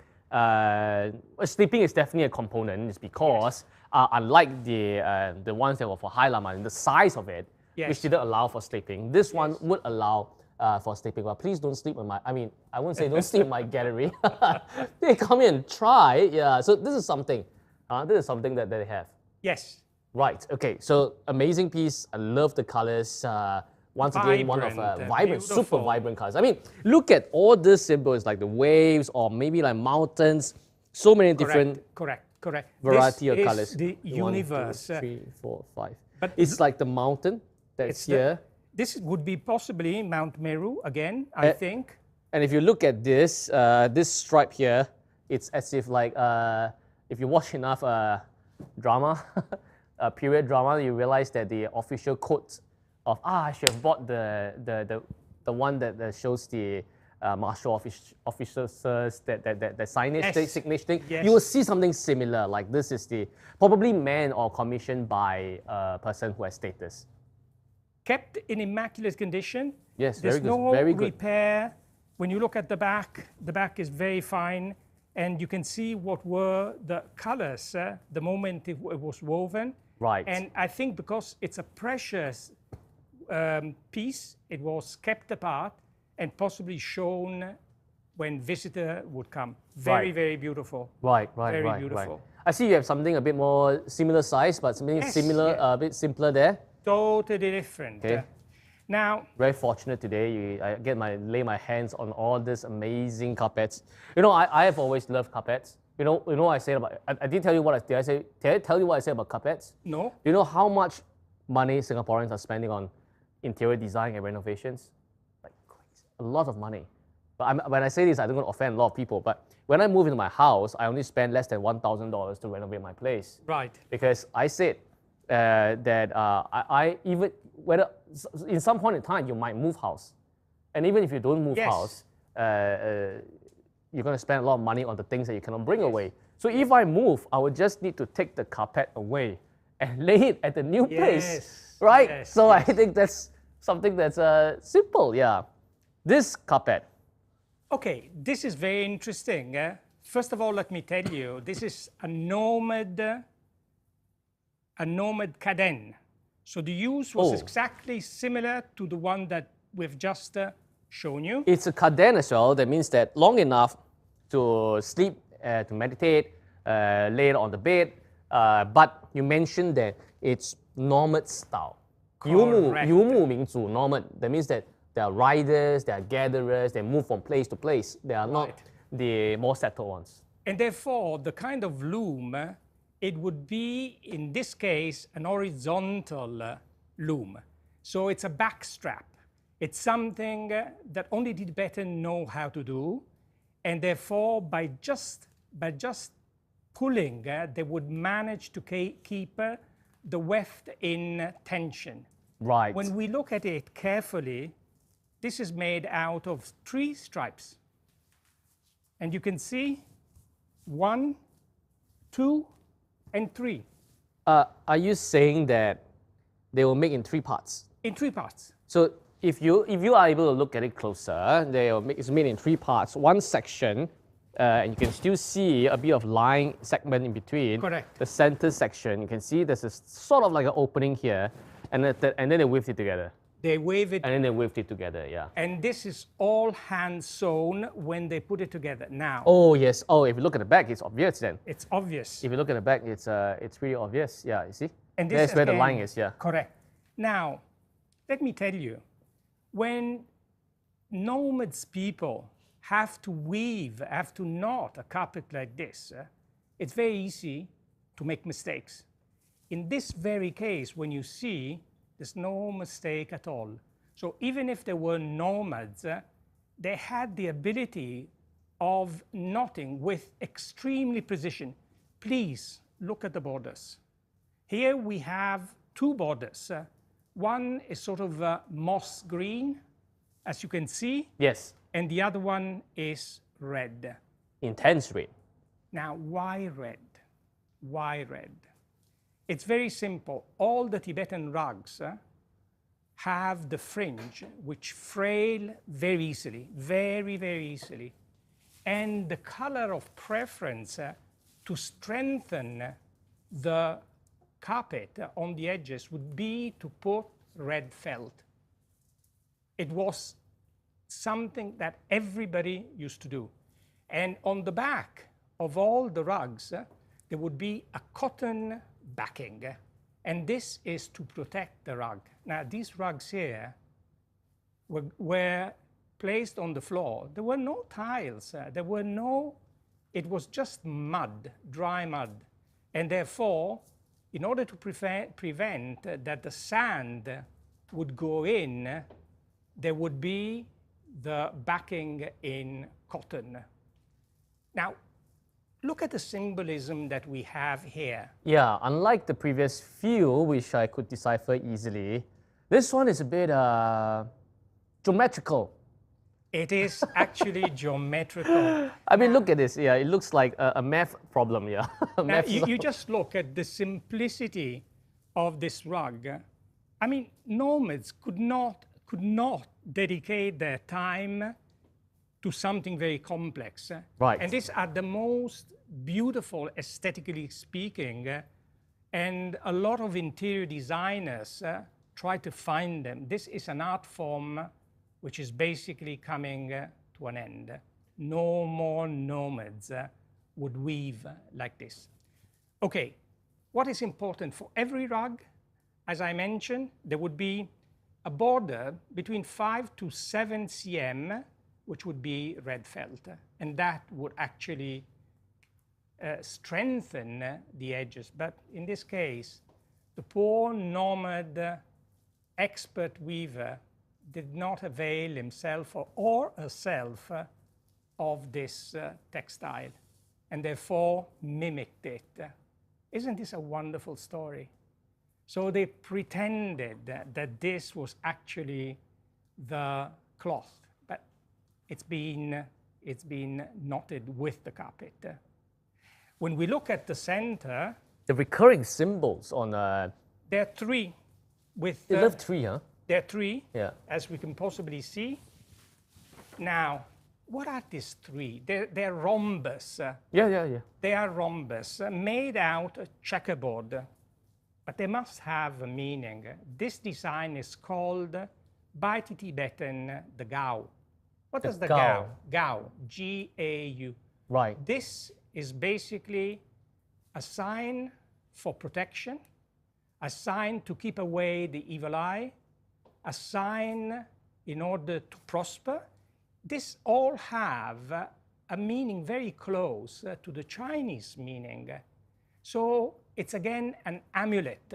[SPEAKER 1] Sleeping is definitely a component. It's because unlike the ones that were for High Lama, the size of it, which didn't allow for sleeping, this one would allow for sleeping. Well, please don't sleep on my, I wouldn't say don't sleep in my gallery. They come in and try. Yeah, so this is something. This is something that they have.
[SPEAKER 2] Yes.
[SPEAKER 1] Right, okay, so amazing piece. I love the colors. Once again, one of vibrant, super vibrant colors. I mean, look at all these symbols, like the waves or maybe like mountains. So many different variety of colors.
[SPEAKER 2] The universe.
[SPEAKER 1] 1, 2, 3, 4, 5.
[SPEAKER 2] But
[SPEAKER 1] it's like the mountain that's here.
[SPEAKER 2] This would be possibly Mount Meru again, I think.
[SPEAKER 1] And if you look at this, this stripe here, it's as if like, if you watch enough drama, period drama, you realize that the official quote of, I should have bought the one that shows the martial officers, that signage, signature thing. You will see something similar, like this is the, probably manned or commissioned by a person who has status.
[SPEAKER 2] Kept in immaculate condition.
[SPEAKER 1] Yes,
[SPEAKER 2] There's
[SPEAKER 1] very good. Very good.
[SPEAKER 2] repair. When you look at the back is very fine, and you can see what were the colors the moment it was woven.
[SPEAKER 1] Right.
[SPEAKER 2] And I think because it's a precious piece, it was kept apart and possibly shown when visitor would come. Very, very beautiful.
[SPEAKER 1] Right.
[SPEAKER 2] Very beautiful.
[SPEAKER 1] I see you have something a bit more similar size, but something similar, a bit simpler there.
[SPEAKER 2] Totally different.
[SPEAKER 1] Okay.
[SPEAKER 2] Now,
[SPEAKER 1] very fortunate today. I get lay my hands on all these amazing carpets. You know, I have always loved carpets. You know what I said about. I did tell you what did I tell you what I said about carpets?
[SPEAKER 2] No.
[SPEAKER 1] You know how much money Singaporeans are spending on interior design and renovations? Like a lot of money. But when I say this, I don't want to offend a lot of people. But when I move into my house, I only spend less than $1,000 to renovate my place.
[SPEAKER 2] Right.
[SPEAKER 1] Because I said that I even whether in some point in time you might move house, and even if you don't move house, you're going to spend a lot of money on the things that you cannot bring away. So if I move, I would just need to take the carpet away and lay it at the new place, right? So I think that's something that's simple, yeah. This carpet.
[SPEAKER 2] Okay, this is very interesting. First of all, let me tell you, this is a nomad caden. So the use was exactly similar to the one that we've just shown you.
[SPEAKER 1] It's a caden as well. That means that long enough to sleep, to meditate, lay it on the bed. But you mentioned that it's nomad style. Yumu means nomad. That means that there are riders, there are gatherers, they move from place to place. They are not the more settled ones.
[SPEAKER 2] And therefore, the kind of loom, it would be, in this case, an horizontal loom. So it's a back strap. It's something that only the Tibetan know how to do. And therefore, by just pulling, they would manage to keep the weft in tension.
[SPEAKER 1] Right.
[SPEAKER 2] When we look at it carefully, this is made out of 3 stripes. And you can see 1, 2, and 3.
[SPEAKER 1] Are you saying that they will make in 3 parts?
[SPEAKER 2] In 3 parts.
[SPEAKER 1] So if you are able to look at it closer, it's made in 3 parts. One section, and you can still see a bit of line segment in between.
[SPEAKER 2] Correct.
[SPEAKER 1] The center section, you can see there's a sort of like an opening here, and then they weave it together.
[SPEAKER 2] They wave it.
[SPEAKER 1] And then they weaved it together, yeah.
[SPEAKER 2] And this is all hand sewn when they put it together. Now.
[SPEAKER 1] Oh yes. Oh, if you look at the back, it's obvious then.
[SPEAKER 2] It's obvious.
[SPEAKER 1] If you look at the back, it's really obvious. Yeah, you see.
[SPEAKER 2] And this
[SPEAKER 1] that's where the
[SPEAKER 2] again,
[SPEAKER 1] line is. Yeah.
[SPEAKER 2] Correct. Now, let me tell you, when nomads people have to weave, have to knot a carpet like this, it's very easy to make mistakes. In this very case, when you see, there's no mistake at all. So even if there were nomads, they had the ability of knotting with extremely precision. Please look at the borders. Here we have 2 borders. One is sort of moss green, as you can see.
[SPEAKER 1] Yes.
[SPEAKER 2] And the other one is red.
[SPEAKER 1] Intense red.
[SPEAKER 2] Now, why red? Why red? It's very simple. All the Tibetan rugs have the fringe, which frail very easily, very, very easily. And the color of preference to strengthen the carpet on the edges would be to put red felt. It was something that everybody used to do. And on the back of all the rugs, there would be a cotton backing, and this is to protect the rug. Now, these rugs here were placed on the floor. There were no tiles. It was just mud, dry mud. And therefore, in order to prevent that the sand would go in, there would be the backing in cotton. Now, look at the symbolism that we have here.
[SPEAKER 1] Yeah, unlike the previous few, which I could decipher easily, this one is a bit geometrical.
[SPEAKER 2] It is actually geometrical.
[SPEAKER 1] I mean, look at this. Yeah, it looks like a math problem. Yeah.
[SPEAKER 2] Now, you just look at the simplicity of this rug. I mean, nomads could not dedicate their time to something very complex.
[SPEAKER 1] Right.
[SPEAKER 2] And these are the most beautiful, aesthetically speaking, and a lot of interior designers try to find them. This is an art form which is basically coming to an end. No more nomads would weave like this. Okay, what is important for every rug? As I mentioned, there would be a border between 5 to 7 cm, which would be red felt, and that would actually strengthen the edges. But in this case, the poor nomad expert weaver did not avail himself or herself of this textile, and therefore mimicked it. Isn't this a wonderful story? So they pretended that this was actually the cloth, but it's been knotted with the carpet. When we look at the center,
[SPEAKER 1] the recurring symbols on
[SPEAKER 2] there are 3. With
[SPEAKER 1] they love 3, huh?
[SPEAKER 2] There are 3,
[SPEAKER 1] Yeah.
[SPEAKER 2] as we can possibly see. Now, what are these 3? They're rhombus.
[SPEAKER 1] Yeah.
[SPEAKER 2] They are rhombus made out of checkerboard, but they must have a meaning. This design is called, by the Tibetan, the Gao. What does the Gao? Gao, G-A-U.
[SPEAKER 1] Right.
[SPEAKER 2] This is basically a sign for protection, a sign to keep away the evil eye, a sign in order to prosper. This all have a meaning very close to the Chinese meaning. So it's again an amulet.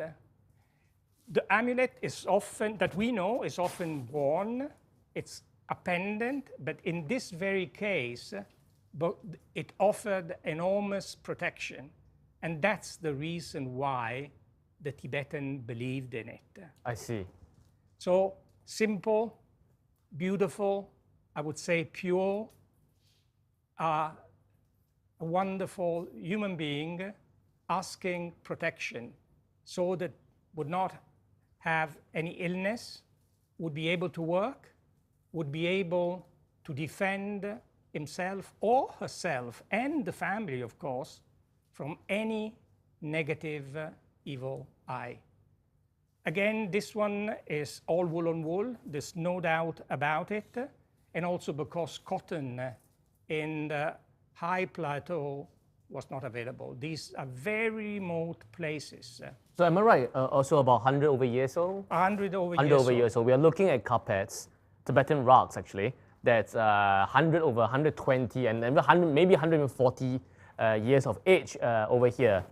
[SPEAKER 2] The amulet is often, that we know, is often worn. It's a pendant, but in this very case, but it offered enormous protection. And that's the reason why the Tibetan believed in it.
[SPEAKER 1] I see.
[SPEAKER 2] So simple, beautiful, I would say pure, a wonderful human being asking protection so that would not have any illness, would be able to work, would be able to defend himself or herself and the family, of course, from any negative evil eye. Again, this one is all wool on wool. There's no doubt about it. And also because cotton in the high plateau was not available. These are very remote places.
[SPEAKER 1] So am I right? Also about 100 over years old?
[SPEAKER 2] 100 over
[SPEAKER 1] 100
[SPEAKER 2] years
[SPEAKER 1] over years old. We are looking at carpets, Tibetan rugs actually, that's 100 over 120 and maybe 140 years of age over here.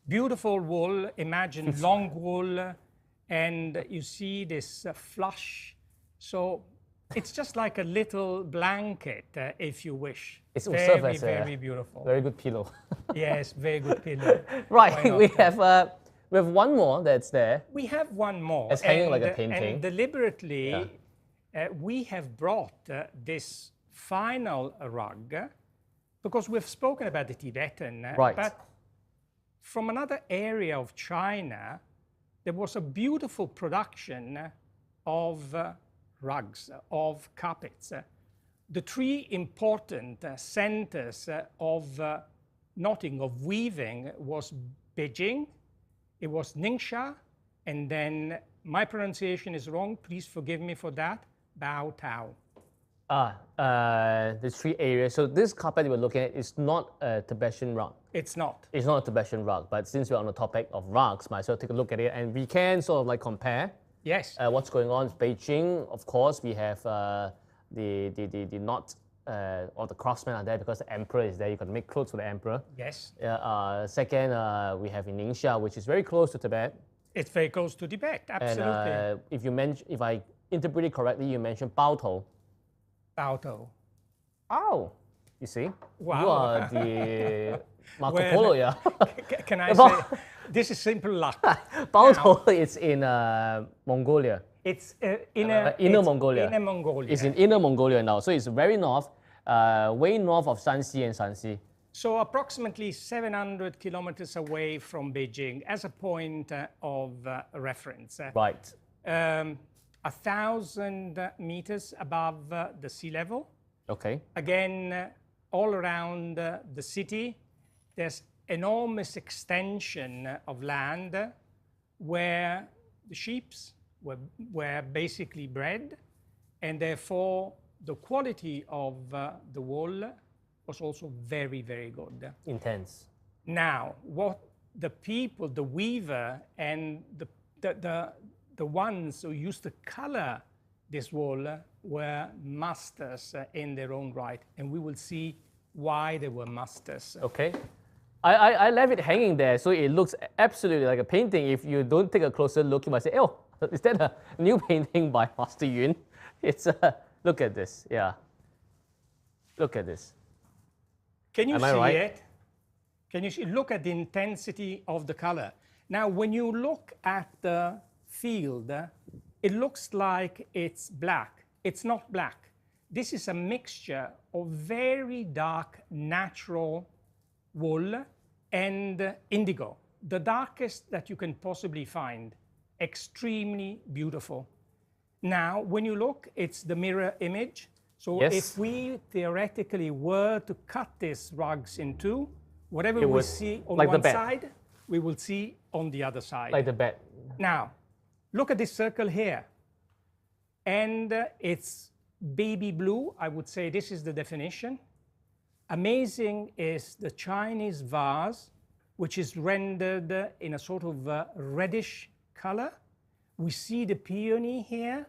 [SPEAKER 2] Beautiful wool, imagine long wool, and you see this flush. So it's just like a little blanket, if you wish.
[SPEAKER 1] It's
[SPEAKER 2] very, very beautiful.
[SPEAKER 1] Very good pillow.
[SPEAKER 2] Yes, very good pillow.
[SPEAKER 1] Right, we have one more that's there.
[SPEAKER 2] We have one more.
[SPEAKER 1] It's hanging like a painting.
[SPEAKER 2] And deliberately, we have brought this final rug because we've spoken about the Tibetan.
[SPEAKER 1] Right.
[SPEAKER 2] But from another area of China, there was a beautiful production of rugs, of carpets. The three important centers of knotting, of weaving, was Beijing, it was Ningxia, and then, my pronunciation is wrong, please forgive me for that, Bao Tao.
[SPEAKER 1] The three areas. So this carpet we're looking at is not a Tibetan rug.
[SPEAKER 2] It's not.
[SPEAKER 1] It's not a Tibetan rug, but since we're on the topic of rugs, might as well take a look at it and we can sort of like compare.
[SPEAKER 2] Yes.
[SPEAKER 1] What's going on in Beijing. Of course, we have the knot, or the craftsmen are there because the emperor is there. You can make clothes for the emperor.
[SPEAKER 2] Yes.
[SPEAKER 1] Second, we have in Ningxia, which is very close to Tibet.
[SPEAKER 2] It's very close to Tibet, absolutely.
[SPEAKER 1] And if I interpret it correctly, you mentioned Bao Tao.
[SPEAKER 2] Bao Tao.
[SPEAKER 1] Oh, you see?
[SPEAKER 2] Wow.
[SPEAKER 1] You are the Marco Polo, yeah.
[SPEAKER 2] Can I say, this is simple luck.
[SPEAKER 1] Bao Tao is in Mongolia.
[SPEAKER 2] It's
[SPEAKER 1] Inner Mongolia.
[SPEAKER 2] Inner Mongolia.
[SPEAKER 1] It's in Inner Mongolia now. So it's very north, way north of Shanxi and Shanxi.
[SPEAKER 2] So approximately 700 kilometers away from Beijing as a point of reference.
[SPEAKER 1] Right.
[SPEAKER 2] 1,000 meters above the sea level.
[SPEAKER 1] Okay.
[SPEAKER 2] Again, all around the city, there's enormous extension of land where the sheep were basically bred, and therefore the quality of the wool was also very, very good.
[SPEAKER 1] Intense.
[SPEAKER 2] Now, what the people, the weaver, and the ones who used to color this wool were masters in their own right, and we will see why they were masters.
[SPEAKER 1] Okay. I left it hanging there, so it looks absolutely like a painting. If you don't take a closer look, you might say, oh, is that a new painting by Master Yun? It's look at this, yeah. Look at this.
[SPEAKER 2] Can you see
[SPEAKER 1] right?
[SPEAKER 2] it? Can you see? Look at the intensity of the color. Now, when you look at the field, it looks like it's black. It's not black. This is a mixture of very dark natural wool and indigo, the darkest that you can possibly find. Extremely beautiful. Now, when you look, it's the mirror image. So
[SPEAKER 1] yes.
[SPEAKER 2] if we theoretically were to cut these rugs in two, whatever we see on
[SPEAKER 1] like
[SPEAKER 2] one side, we will see on the other side.
[SPEAKER 1] Like the bed.
[SPEAKER 2] Now, look at this circle here. And it's baby blue. I would say this is the definition. Amazing is the Chinese vase, which is rendered in a sort of reddish color. We see the peony here,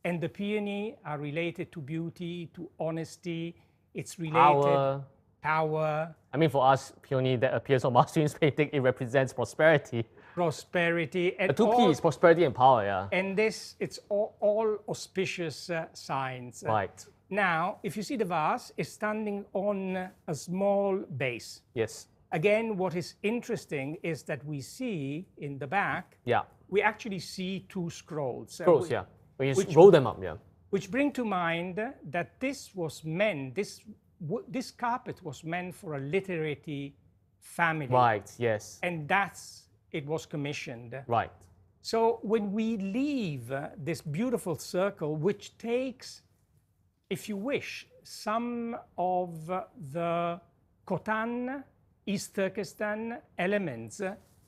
[SPEAKER 2] and the peony are related to beauty, to honesty. It's related power.
[SPEAKER 1] I mean, for us, peony that appears on Master Yun's painting, it represents prosperity.
[SPEAKER 2] Prosperity. And
[SPEAKER 1] the two P's, prosperity and power, yeah.
[SPEAKER 2] And this, it's all auspicious signs.
[SPEAKER 1] Right.
[SPEAKER 2] Now, if you see the vase is standing on a small base.
[SPEAKER 1] Yes.
[SPEAKER 2] Again, what is interesting is that we see in the back,
[SPEAKER 1] Yeah.
[SPEAKER 2] we actually see two scrolls.
[SPEAKER 1] Scrolls, yeah. When you roll them up, yeah.
[SPEAKER 2] Which bring to mind that this was meant, this carpet was meant for a literary family.
[SPEAKER 1] Right, yes.
[SPEAKER 2] And it was commissioned.
[SPEAKER 1] Right.
[SPEAKER 2] So when we leave this beautiful circle, which takes, if you wish, some of the Khotan, East Turkestan elements,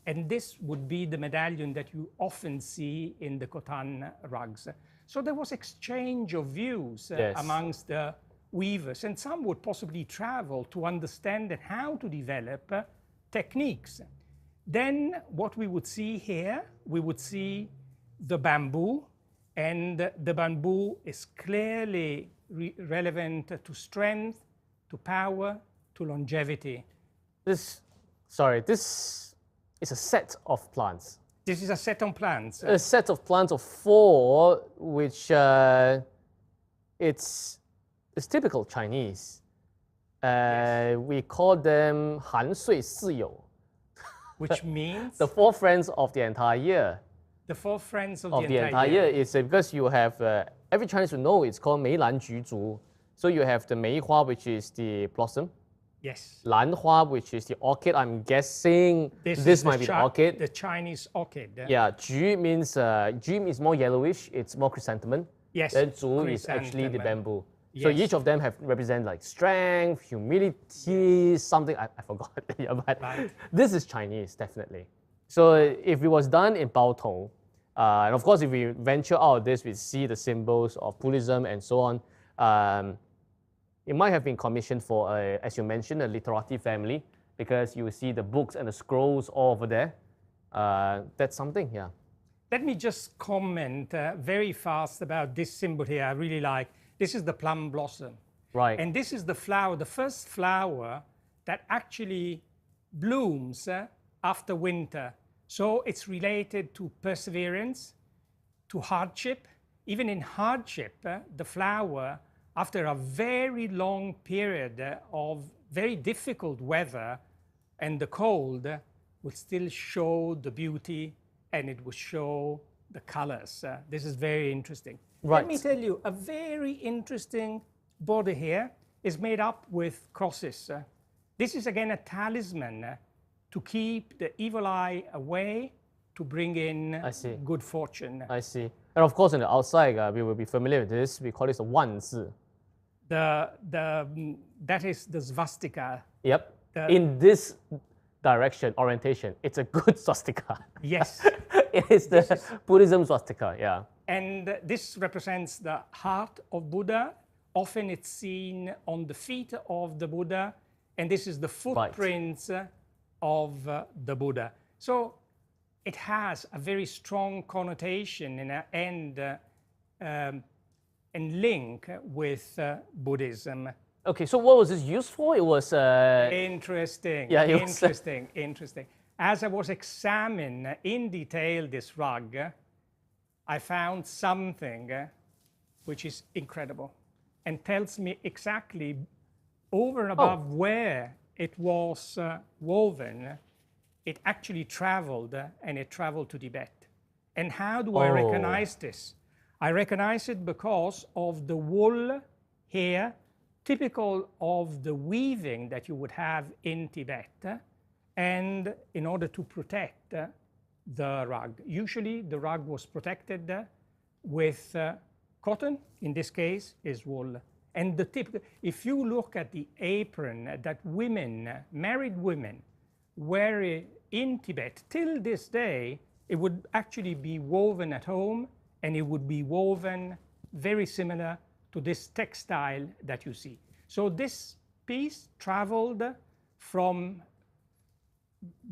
[SPEAKER 2] and this would be the medallion that you often see in the Khotan rugs. So there was exchange of views amongst the weavers, and some would possibly travel to understand and how to develop techniques. Then what we would see here, we would see the bamboo, and the bamboo is clearly relevant to strength, to power, to longevity.
[SPEAKER 1] This is a set of plants.
[SPEAKER 2] This is a set of plants.
[SPEAKER 1] A set of plants of 4, which it's typical Chinese. We call them 寒岁四友.
[SPEAKER 2] Which means?
[SPEAKER 1] The 4 friends of the entire year.
[SPEAKER 2] The 4 friends of
[SPEAKER 1] the entire year. Is because you have, every Chinese will know it's called 梅兰菊竹. So you have the 梅花, which is the blossom.
[SPEAKER 2] Yes.
[SPEAKER 1] 兰花, which is the orchid. I'm guessing this might be the orchid.
[SPEAKER 2] The Chinese orchid.
[SPEAKER 1] Yeah, 菊 means more yellowish. It's more chrysanthemum.
[SPEAKER 2] Yes.
[SPEAKER 1] Then 竹 is actually the bamboo. So each of them represent like strength, humility, something I forgot. Yeah, but this is Chinese, definitely. So if it was done in Baotong, and of course if we venture out of this, we see the symbols of Buddhism and so on. It might have been commissioned for, as you mentioned, a literati family, because you see the books and the scrolls all over there. That's something, yeah.
[SPEAKER 2] Let me just comment very fast about this symbol here. I really like. This is the plum blossom.
[SPEAKER 1] Right.
[SPEAKER 2] And this is the flower, the first flower that actually blooms after winter. So it's related to perseverance, to hardship. Even in hardship, the flower, after a very long period of very difficult weather and the cold, will still show the beauty, and it will show the colors. This is very interesting.
[SPEAKER 1] Right.
[SPEAKER 2] Let me tell you, a very interesting border here is made up with crosses. This is again a talisman to keep the evil eye away, to bring in good fortune.
[SPEAKER 1] I see. And of course, on the outside, we will be familiar with this. We call this a 万字.
[SPEAKER 2] That is the swastika.
[SPEAKER 1] Yep. In this direction, orientation, it's a good swastika.
[SPEAKER 2] Yes.
[SPEAKER 1] It is the Buddhism swastika, yeah.
[SPEAKER 2] And this represents the heart of Buddha. Often it's seen on the feet of the Buddha, and this is the footprints of the Buddha. So it has a very strong connotation and link with Buddhism.
[SPEAKER 1] Okay, so what was this used for? It was...
[SPEAKER 2] Interesting,
[SPEAKER 1] yeah,
[SPEAKER 2] interesting. As I was examining in detail this rug, I found something which is incredible and tells me exactly over and above where it was woven. It actually traveled, and it traveled to Tibet. And how do I recognize this? I recognize it because of the wool here, typical of the weaving that you would have in Tibet, and in order to protect the rug. Usually the rug was protected with cotton, in this case is wool. And the typical, if you look at the apron that women, married women, wear in Tibet, till this day, it would actually be woven at home, and it would be woven very similar to this textile that you see. So this piece traveled from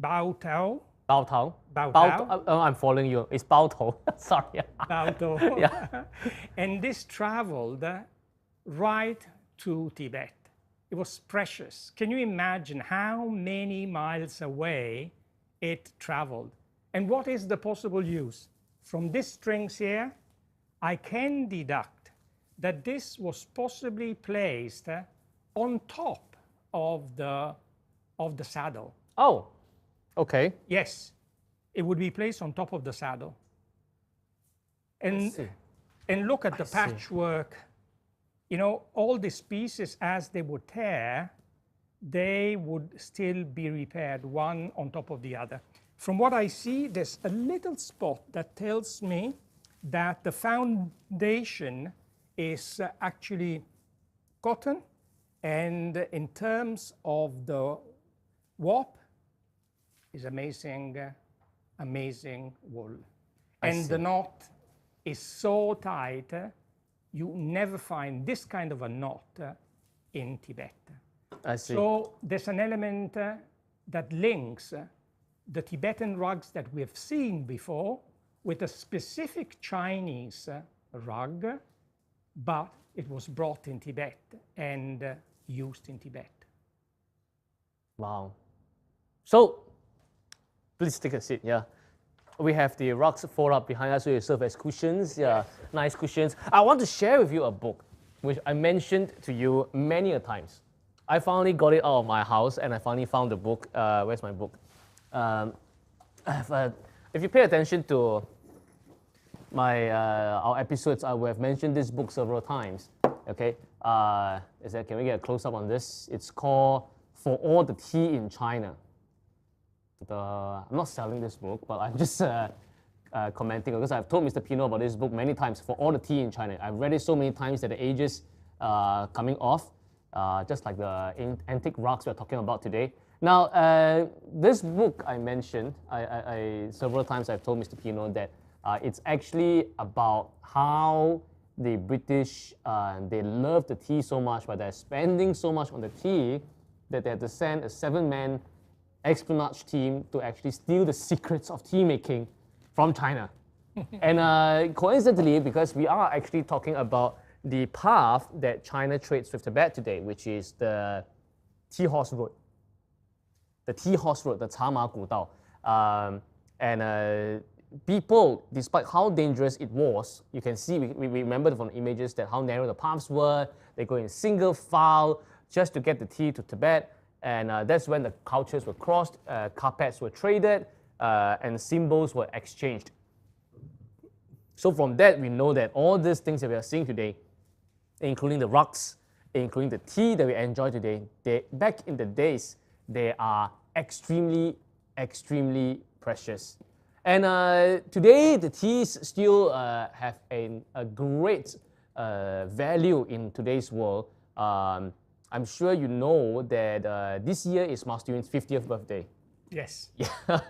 [SPEAKER 2] Baotao.
[SPEAKER 1] I'm following you. It's Baotao. Sorry.
[SPEAKER 2] Baotao.
[SPEAKER 1] Yeah.
[SPEAKER 2] And this traveled right to Tibet. It was precious. Can you imagine how many miles away it traveled? And what is the possible use? From these strings here, I can deduct that this was possibly placed on top of the saddle.
[SPEAKER 1] Oh, okay.
[SPEAKER 2] Yes, it would be placed on top of the saddle. And look at the patchwork. You know, all these pieces, as they would tear, they would still be repaired, one on top of the other. From what I see, there's a little spot that tells me that the foundation is actually cotton, and in terms of the warp, is amazing, amazing wool. And the knot is so tight, you never find this kind of a knot in Tibet.
[SPEAKER 1] I see.
[SPEAKER 2] So there's an element that links the Tibetan rugs that we've seen before with a specific Chinese rug, but it was brought in Tibet and used in Tibet.
[SPEAKER 1] Wow. So, please take a seat, yeah. We have the rugs fold up behind us, so they serve as cushions, yeah, nice cushions. I want to share with you a book, which I mentioned to you many a times. I finally got it out of my house, and I finally found the book. Where's my book? If you pay attention to our episodes, I will have mentioned this book several times. Okay, can we get a close up on this? It's called For All the Tea in China. I'm not selling this book, but I'm just commenting because I've told Mr. Pino about this book many times. For All the Tea in China, I've read it so many times that the ages coming off, just like the antique rugs we're talking about today. Now, this book I mentioned, several times I've told Mr. Pino that it's actually about how the British, they love the tea so much, but they're spending so much on the tea that they had to send a 7-man espionage team to actually steal the secrets of tea making from China. And coincidentally, because we are actually talking about the path that China trades with Tibet today, which is the Tea Horse Road. The Tea Horse Road, the Chama Gu Dao. People, despite how dangerous it was, you can see, we remember from the images that how narrow the paths were. They go in single file just to get the tea to Tibet. And that's when the cultures were crossed, carpets were traded, and symbols were exchanged. So from that, we know that all these things that we are seeing today, including the rugs, including the tea that we enjoy today, back in the days, they are extremely, extremely precious. And today, the teas still have a great value in today's world. I'm sure you know that this year is Mastuin's 50th birthday.
[SPEAKER 2] Yes.
[SPEAKER 1] Yeah.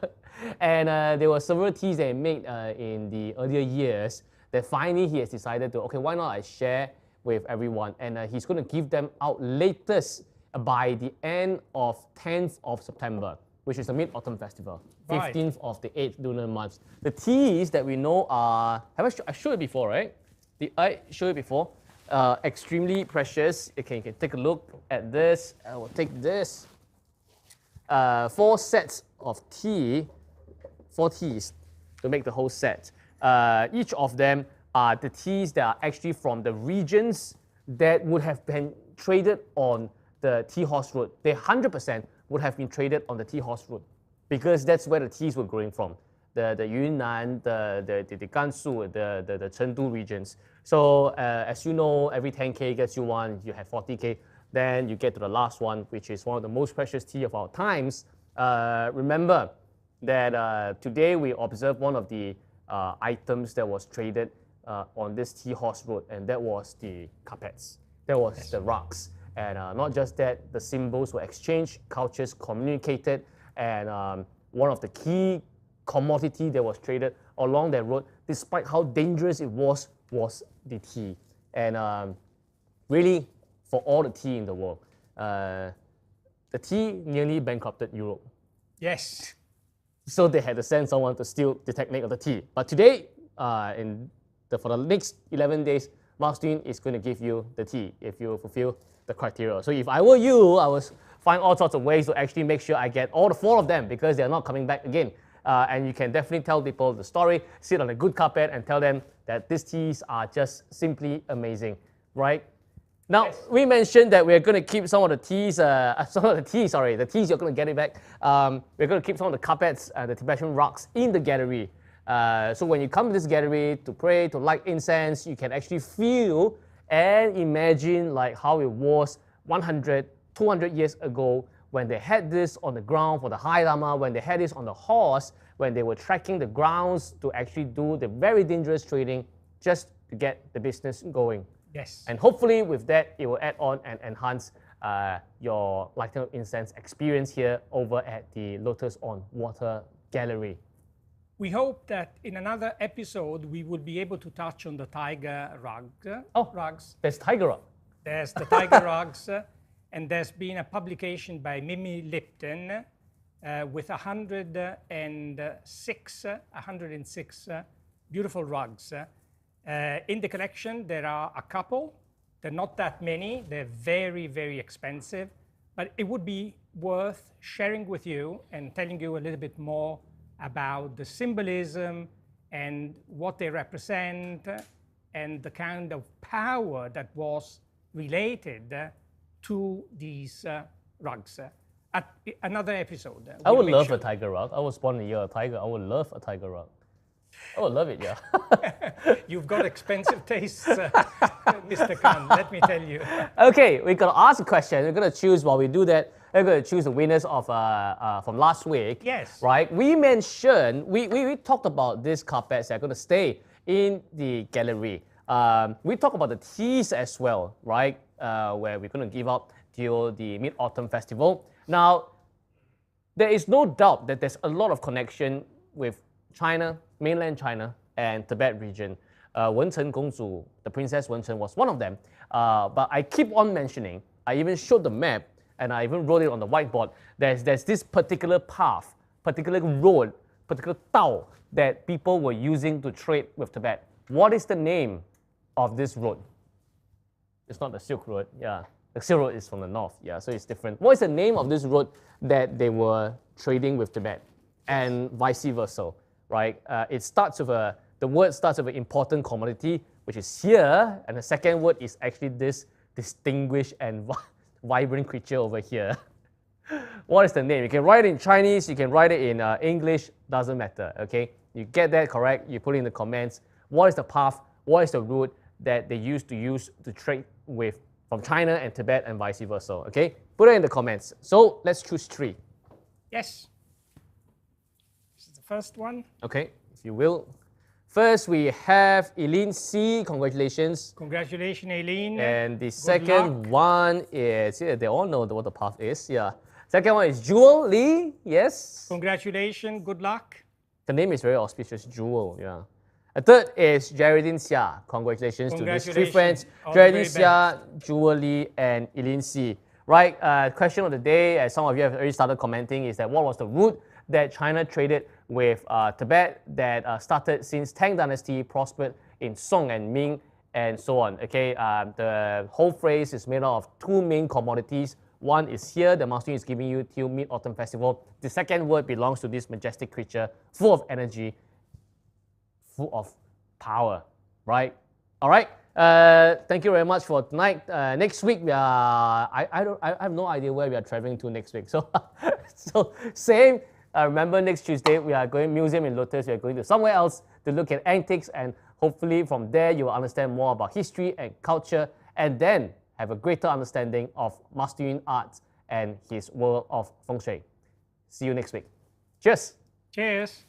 [SPEAKER 1] And there were several teas that he made in the earlier years that finally he has decided to, okay, why not I share with everyone? And he's going to give them out latest by the end of 10th of September, which is the Mid-Autumn Festival, 15th of the 8th lunar month. The teas that we know are, I showed it before, right? I showed it before. Extremely precious. Okay, you can take a look at this. I will take this. 4 sets of tea, 4 teas to make the whole set. Each of them are the teas that are actually from the regions that would have been traded on the Tea Horse Road. They 100% would have been traded on the Tea Horse Road because that's where the teas were growing from. The Yunnan, the Gansu, the Chengdu regions. So as you know, every 10K gets you one, you have 40K, then you get to the last one, which is one of the most precious tea of our times. Remember that today we observed one of the items that was traded on this Tea Horse Road, and that was the carpets, that was the rugs. And not just that, the symbols were exchanged, cultures communicated, and one of the key commodity that was traded along that road, despite how dangerous it was the tea. And really, for all the tea in the world, the tea nearly bankrupted Europe.
[SPEAKER 2] Yes.
[SPEAKER 1] So they had to send someone to steal the technique of the tea. But today, for the next 11 days, Mastuin is going to give you the tea if you fulfill the criteria. So if I were you, I would find all sorts of ways to actually make sure I get all the 4 of them because they're not coming back again. And you can definitely tell people the story, sit on a good carpet and tell them that these teas are just simply amazing. right? Now,
[SPEAKER 2] Yes.
[SPEAKER 1] we mentioned that we're going to keep some of the teas, the teas, you're going to get it back. We're going to keep some of the carpets, the Tibetan rugs in the gallery. So when you come to this gallery to pray, to light incense, you can actually feel and imagine like how it was 100, 200 years ago when they had this on the ground for the High Lama, when they had this on the horse, when they were trekking the grounds to actually do the very dangerous trading just to get the business going.
[SPEAKER 2] Yes.
[SPEAKER 1] And hopefully with that, it will add on and enhance your lighting of incense experience here over at the Lotus on Water Gallery.
[SPEAKER 2] We hope that in another episode, we will be able to touch on the tiger rugs.
[SPEAKER 1] There's tiger rug.
[SPEAKER 2] There's the tiger rugs, and there's been a publication by Mimi Lipton with 106 beautiful rugs. In the collection, there are a couple. They're not that many. They're very, very expensive. But it would be worth sharing with you and telling you a little bit more about the symbolism and what they represent and the kind of power that was related to these rugs. At another episode.
[SPEAKER 1] I would love a tiger rug. I was born in a year of tiger. I would love a tiger rug. I would love it, yeah.
[SPEAKER 2] You've got expensive tastes, Mr. Khan, let me tell you.
[SPEAKER 1] Okay, we're going to ask a question. We're going to choose, while we do that, we're going to choose the winners of from last week.
[SPEAKER 2] Yes.
[SPEAKER 1] Right? We mentioned, we talked about these carpets that are going to stay in the gallery. We talked about the teas as well, right? Where we're going to give out till the Mid-Autumn Festival. Now, there is no doubt that there's a lot of connection with China, mainland China, and Tibet region. Wencheng Gongzu, the Princess Wencheng, was one of them. But I keep on mentioning, I even showed the map, and I even wrote it on the whiteboard. There's this particular path, particular road, particular Tao that people were using to trade with Tibet. What is the name of this road? It's not the Silk Road, yeah. The Silk Road is from the north, yeah, so it's different. What is the name of this road that they were trading with Tibet? And vice versa, right? It starts with the word starts with an important commodity, which is here, and the second word is actually this distinguished and vibrant creature over here. What is the name? You can write it in Chinese, you can write it in English, doesn't matter, okay? You get that correct, you put it in the comments. What is the path, what is the route that they used to trade with from China and Tibet and vice versa, okay? Put it in the comments. So let's choose 3.
[SPEAKER 2] Yes. This is the first one.
[SPEAKER 1] Okay, if you will. First, we have Eileen C. Congratulations.
[SPEAKER 2] Congratulations, Eileen.
[SPEAKER 1] And the second one is, yeah, they all know what the path is, yeah. Second one is Jewel Lee, yes.
[SPEAKER 2] Congratulations, good luck.
[SPEAKER 1] The name is very auspicious, Jewel, yeah. A third is Geraldine Xia. Congratulations to these 3 friends. Geraldine Xia, Jewel Lee, and Eileen C. Right, question of the day, as some of you have already started commenting, is that what was the route that China traded with Tibet that started since Tang Dynasty, prospered in Song and Ming, and so on. Okay, the whole phrase is made out of 2 main commodities. One is here, the Master is giving you till Mid-Autumn Festival. The second word belongs to this majestic creature, full of energy, full of power, right? All right. Thank you very much for tonight. Next week, I have no idea where we are traveling to next week. So, so same. Remember, next Tuesday we are going museum in Lotus. We are going to somewhere else to look at antiques, and hopefully from there you will understand more about history and culture, and then have a greater understanding of Master Yun arts and his world of fengshui. See you next week. Cheers.
[SPEAKER 2] Cheers.